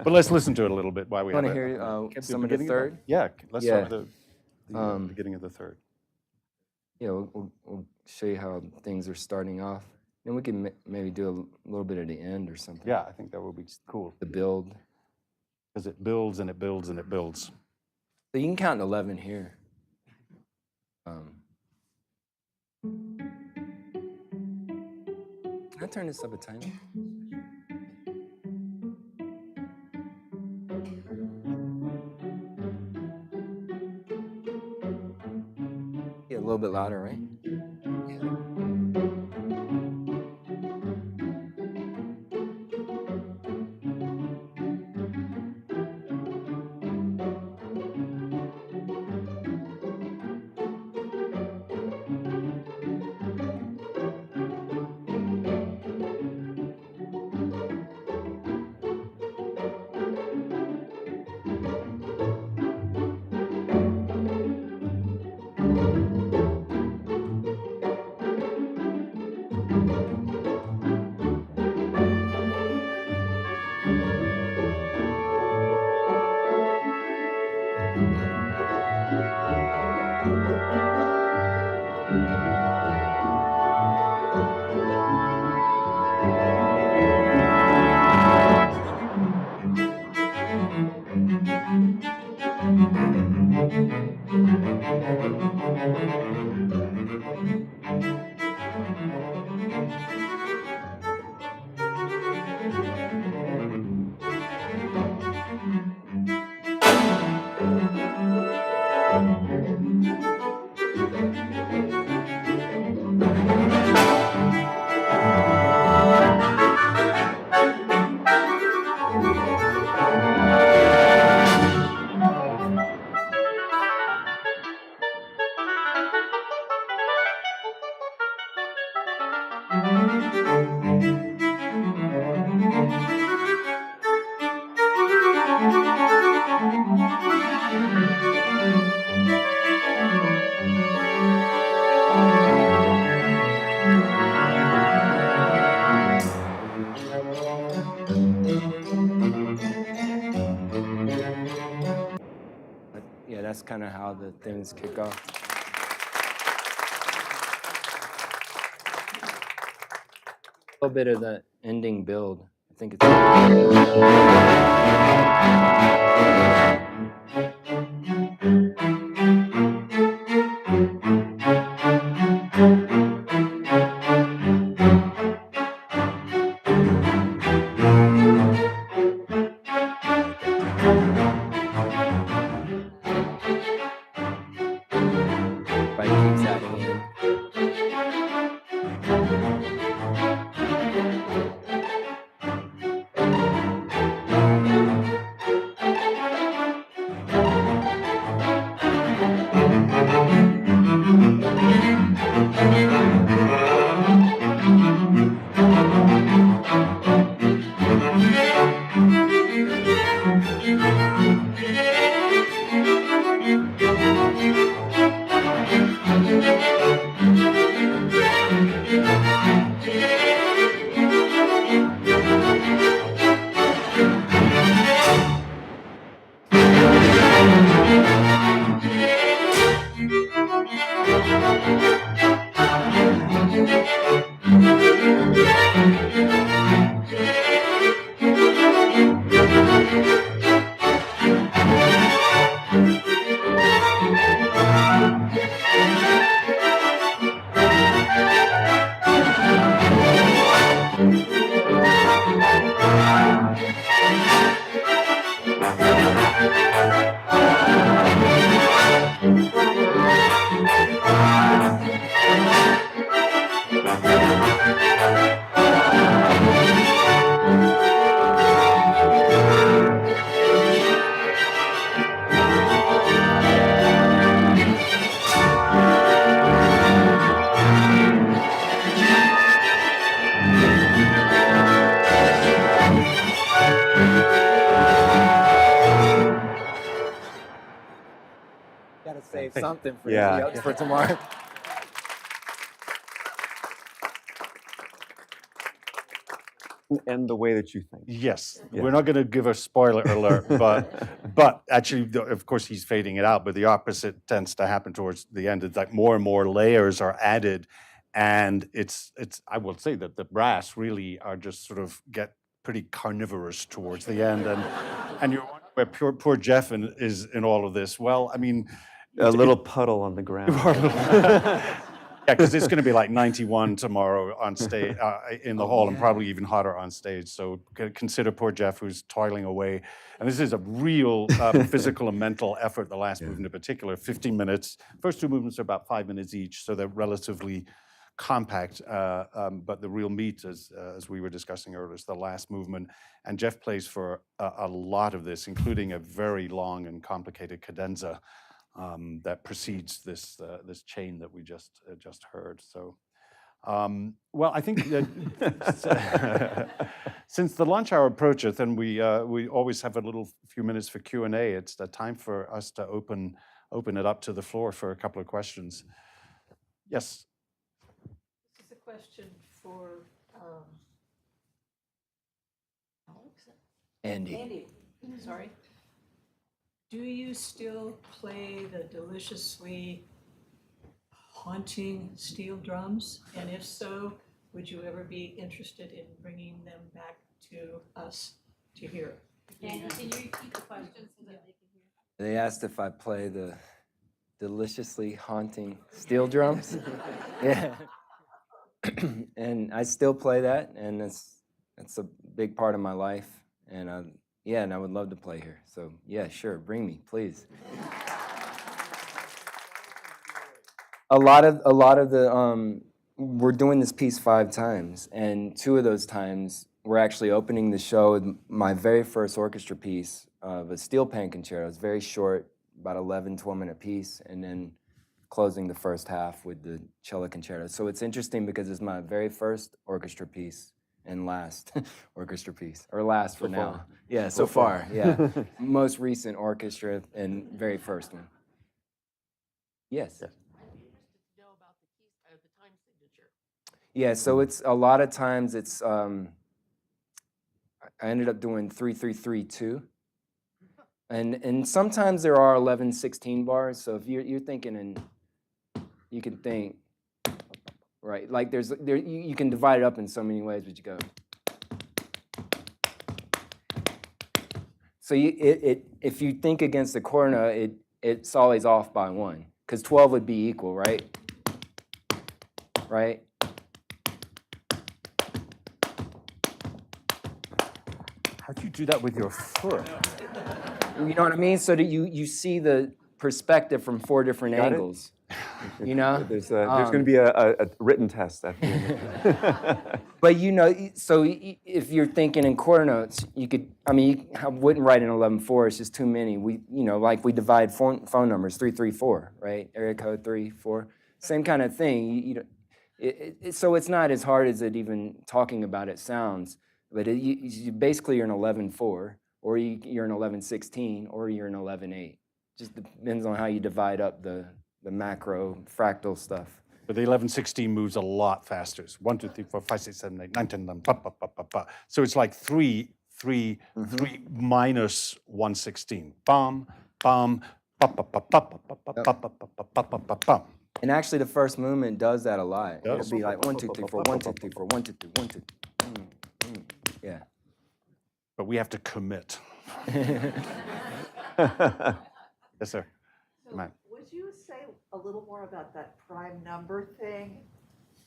But let's listen to it a little bit while we have it. Want to hear some of the third? Yeah, let's start with the beginning of the third. Yeah, we'll show you how things are starting off. Then we can maybe do a little bit at the end or something. Yeah, I think that would be cool. The build. Because it builds and it builds and it builds. So you can count 11 here. Can I turn this up a tiny? Yeah, a little bit louder, right? But yeah, that's kind of how the things kick off. A little bit of the ending build. I think it's. Everybody keeps adding in. Gotta save something for for tomorrow. And the way that you think. Yes, Yeah. we're not going to give a spoiler alert, but actually, of course, he's fading it out. But the opposite tends to happen towards the end. It's like more and more layers are added, and it's. I will say that the brass really are just sort of get pretty carnivorous towards the end, and you're wondering where poor Jeff is in all of this. Well, I mean, A little puddle on the ground. yeah, because it's going to be like 91 tomorrow on stage in the hall, and probably even hotter on stage. So consider poor Jeff, who's toiling away. And this is a real physical and mental effort. The last movement in particular, 15 minutes. First two movements are about 5 minutes each, so they're relatively compact. But the real meat, as we were discussing earlier, is the last movement. And Jeff plays for a lot of this, including a very long and complicated cadenza. That precedes this chain that we just heard. So, well, I think that since the lunch hour approaches, and we always have a little few minutes for Q&A. It's the time for us to open it up to the floor for a couple of questions. Yes. This is a question for Alex? Andy. Andy, sorry. Do you still play the deliciously haunting steel drums? And if so, would you ever be interested in bringing them back to us to hear? Andy, can you repeat the question so that they can hear? They asked if I play the deliciously haunting steel drums. Yeah. And I still play that, and it's a big part of my life. And yeah, and I would love to play here. So yeah, sure, bring me, please. A lot of the we're doing this piece 5 times, and 2 of those times we're actually opening the show with my very first orchestra piece of a steel pan concerto. It's very short, about 11, 12-minute piece, and then closing the first half with the cello concerto. So it's interesting because it's my very first orchestra piece and last orchestra piece, or last for now. far. Yeah, so far, yeah. Most recent orchestra and very first one. Yes. Yeah, so it's a lot of times it's I ended up doing 3-3-3-2. And sometimes there are 11-16 bars. So if you're thinking and you can think, right, like you can divide it up in so many ways, but you go. So if you think against the corna, it's always off by 1, because 12 would be equal, right? Right? How do you do that with your foot? You know what I mean? So that you see the perspective from 4 different Got it? angles. You know? There's going to be a written test at the end. But so if you're thinking in quarter notes, you could, I wouldn't write an 11-4, it's just too many. We divide phone numbers, 334, right? Area code 3-4, same kind of thing. So it's not as hard as it even talking about it sounds, but you basically you're an 11-4, or you're an 11-16, or you're an 11-8. Just depends on how you divide up the macro fractal stuff. But the 11-16 moves a lot faster. It's 1, 2, 3, 4, 5, 6, 7, 8, 9, 10, 11, pa, pa, pa, pa, pa. So it's like 3 minus 116. Bum, bum, pa, pa, pa, pa, pa, pa, pa, pa, pa, pa, pa, pa, pa. And actually, the first movement does that a lot. Does? It'll be like 1, 2, 3, 4, 1, 2, 3, 4, 1, 2, 3, 1, 2. Yeah. But we have to commit. Yes, sir. Man. Would you say a little more about that prime number thing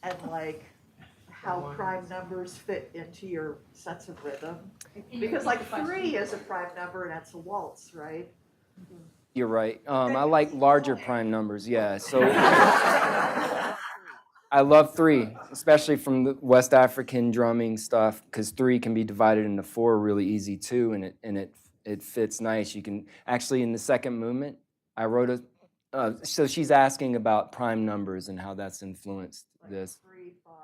and like how prime numbers fit into your sense of rhythm? Because like 3 is a prime number and that's a waltz, right? You're right. I like larger prime numbers, yeah. So I love 3, especially from the West African drumming stuff, because 3 can be divided into 4 really easy too, and it fits nice. You can actually, in the second movement, I wrote so she's asking about prime numbers and how that's influenced Like this. 3, 5.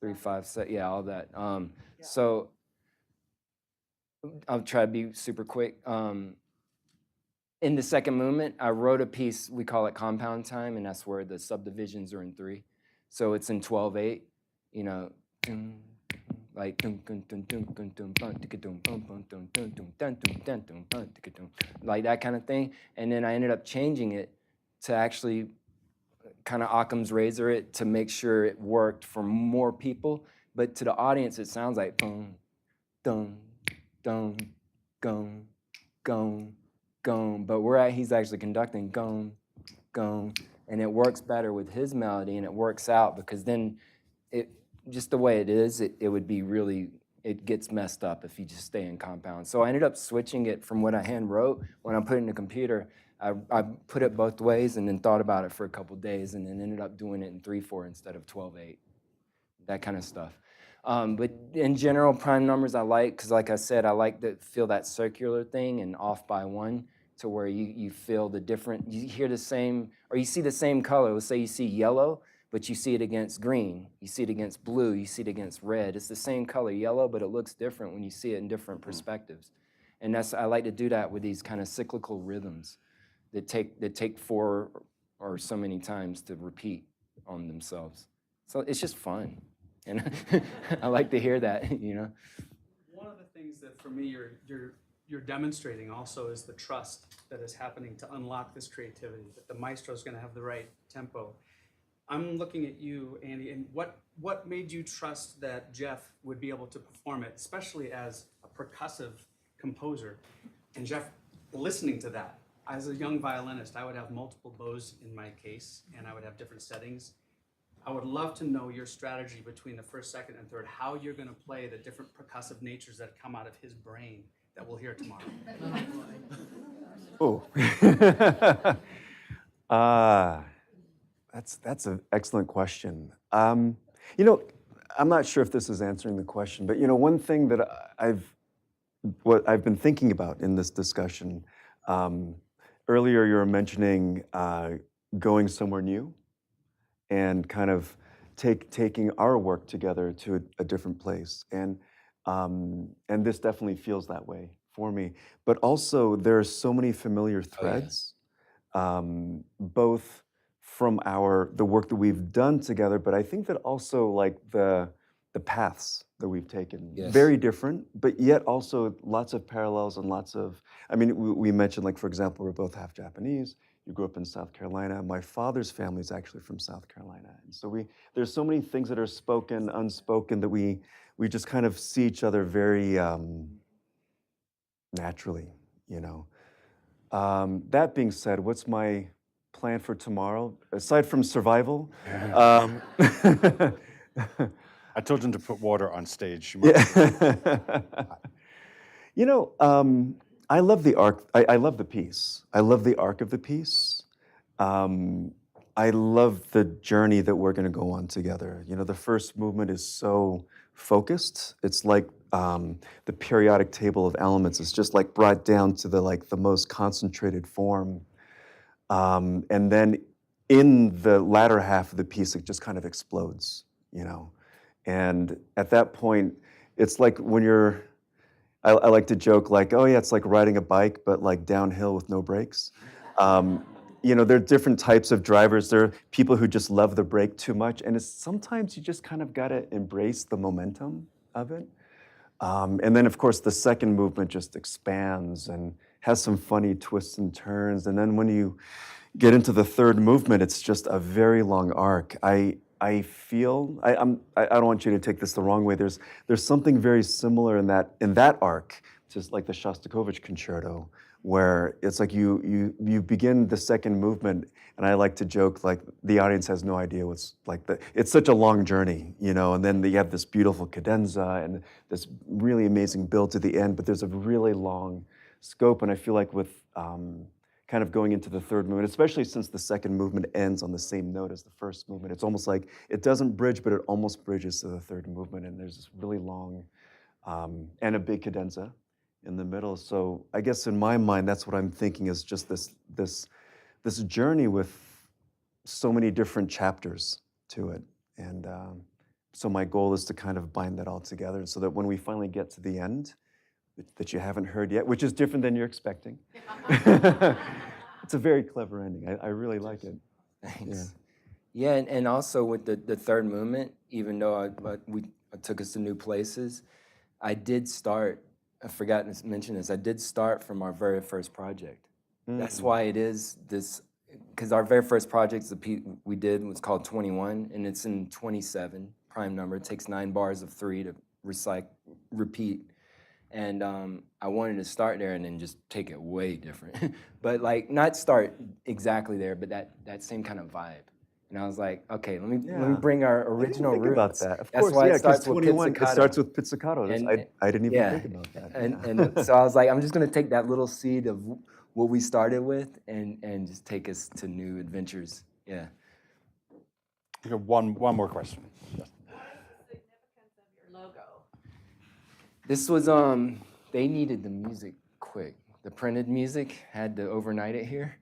3, 5, 7, yeah, all that. So I'll try to be super quick. In the second movement, I wrote a piece, we call it compound time, and that's where the subdivisions are in 3. So it's in 12/8, like like that kind of thing. And then I ended up changing it to actually kind of Occam's razor it to make sure it worked for more people. But to the audience, it sounds like boom, dum, dum, gum, gum, gum. But he's actually conducting gum, gum. And it works better with his melody, and it works out because then just the way it is, it would be really, it gets messed up if you just stay in compound. So I ended up switching it from what I hand wrote. When I put it in the computer, I put it both ways and then thought about it for a couple days and then ended up doing it in 3/4 instead of 12/8, that kind of stuff. But in general, prime numbers I like, because like I said, I like to feel that circular thing and off by 1 to where you feel the different, you hear the same, or you see the same color. Let's say you see yellow, but you see it against green, you see it against blue, you see it against red. It's the same color, yellow, but it looks different when you see it in different perspectives. And I like to do that with these kind of cyclical rhythms that take 4 or so many times to repeat on themselves. So it's just fun. And I like to hear that, One of the things that for me you're demonstrating also is the trust that is happening to unlock this creativity, that the maestro is going to have the right tempo. I'm looking at you, Andy, and what made you trust that Jeff would be able to perform it, especially as a percussive composer, and Jeff listening to that as a young violinist, I would have multiple bows in my case, and I would have different settings. I would love to know your strategy between the first, second, and third, how you're going to play the different percussive natures that come out of his brain that we'll hear tomorrow. Oh. That's an excellent question. You know, I'm not sure if this is answering the question, but you know, one thing that what I've been thinking about in this discussion, earlier you were mentioning going somewhere new and kind of taking our work together to a different place, and this definitely feels that way for me. But also, there are so many familiar threads, both from the work that we've done together, but I think that also like the paths that we've taken, Yes. very different, but yet also lots of parallels and lots of. I mean, we mentioned, like, for example, we're both half Japanese. You grew up in South Carolina. My father's family is actually from South Carolina, and so there's so many things that are spoken, unspoken, that we just kind of see each other very naturally, you know. That being said, what's my plan for tomorrow aside from survival? I told him to put water on stage. You might- Yeah. You know, I love the arc. I love the piece. I love the arc of the piece. I love the journey that we're going to go on together. You know, the first movement is so focused. It's like the periodic table of elements. It's just like brought down to the most concentrated form. And then in the latter half of the piece, it just kind of explodes, you know. And at that point, it's like when I like to joke like, oh yeah, it's like riding a bike, but like downhill with no brakes. You know, there are different types of drivers. There are people who just love the brake too much, and sometimes you just kind of got to embrace the momentum of it. And then, of course, the second movement just expands and has some funny twists and turns. And then when you get into the third movement, it's just a very long arc. I feel I don't want you to take this the wrong way. There's something very similar in that arc, just like the Shostakovich concerto, where it's like you begin the second movement, and I like to joke like the audience has no idea what's like it's such a long journey, you know, and then you have this beautiful cadenza and this really amazing build to the end, but there's a really long scope, and I feel like with kind of going into the third movement, especially since the second movement ends on the same note as the first movement. It's almost like it doesn't bridge, but it almost bridges to the third movement, and there's this really long and a big cadenza in the middle. So I guess in my mind, that's what I'm thinking is just this journey with so many different chapters to it. And so my goal is to kind of bind that all together so that when we finally get to the end, that you haven't heard yet, which is different than you're expecting. It's a very clever ending. I really like it. Thanks. Yeah, and also with the third movement, even though it took us to new places, I did start, I forgot to mention this, I did start from our very first project. That's why it is this, because our very first project we did was called 21, and it's in 27, prime number. It takes 9 bars of 3 to repeat. And I wanted to start there and then just take it way different. But like not start exactly there, but that same kind of vibe. And I was like, okay, let me bring our original think roots. about that. Of That's course, why yeah, it starts because with 21, it pizzicato. starts with pizzicato. And- I didn't even yeah. think about that. And so I was like, I'm just gonna take that little seed of what we started with and just take us to new adventures. Yeah. You got one more question. Yes. This was they needed the music quick. The printed music had to overnight it here.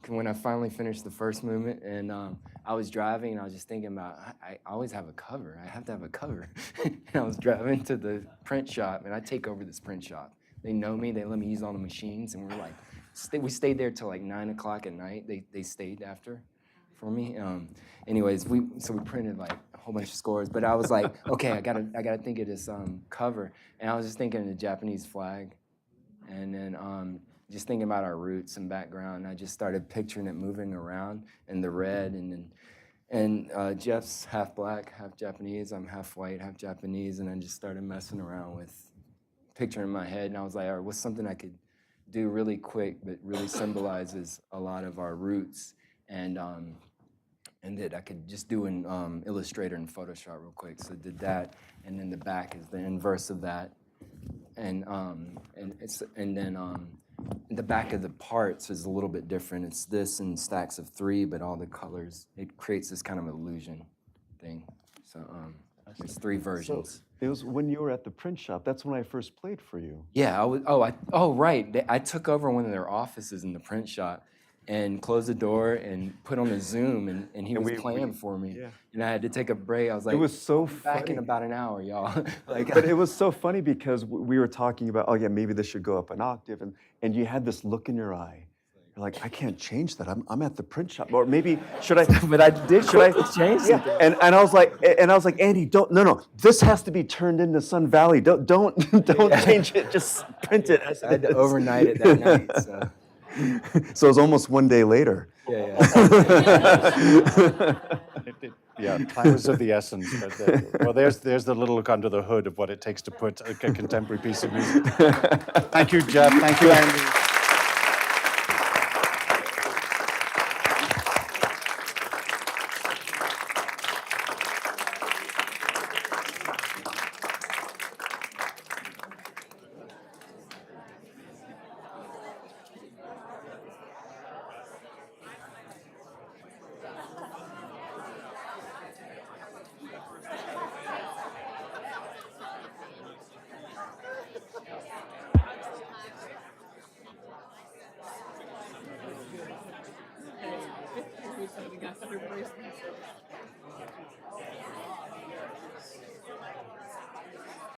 When I finally finished the first movement, and I was driving, and I was just thinking about I always have a cover. I have to have a cover. And I was driving to the print shop, and I take over this print shop. They know me. They let me use all the machines, and we're like, we stayed there till like 9 o'clock at night. They stayed after for me. Anyways, we printed like a whole bunch of scores, but I was like, okay, I gotta think of this cover, and I was just thinking of the Japanese flag, and then just thinking about our roots and background. I just started picturing it moving around in the red, and Jeff's half black, half Japanese. I'm half white, half Japanese, and I just started messing around with picturing in my head, and I was like, all right, what's something I could do really quick, but really symbolizes a lot of our roots, and that I could just do in Illustrator and Photoshop real quick. So did that, and then the back is the inverse of that, and then the back of the parts is a little bit different. It's this in stacks of 3, but all the colors, it creates this kind of illusion thing. So there's 3 versions. It was when you were at the print shop. That's when I first played for you. Yeah, I was. Right. I took over one of their offices in the print shop, and closed the door and put on a Zoom, and he was playing for me. Yeah. And I had to take a break. I was like, It was so back funny. in about an hour, y'all. Like, But it was so funny because we were talking about, oh yeah, maybe this should go up an octave, and you had this look in your eye. You're like, I can't change that. I'm at the print shop, or maybe should I? but I did change Yeah. something. And I was like, Andy, don't. No. This has to be turned into Sun Valley. Don't change it. Just print it. As I had to it is. overnight it that night. So So it was almost one day later. yeah. Yeah, time is of the essence. But well, there's the little look under the hood of what it takes to put a contemporary piece of music. Thank you, Jeff. Thank you, Andy.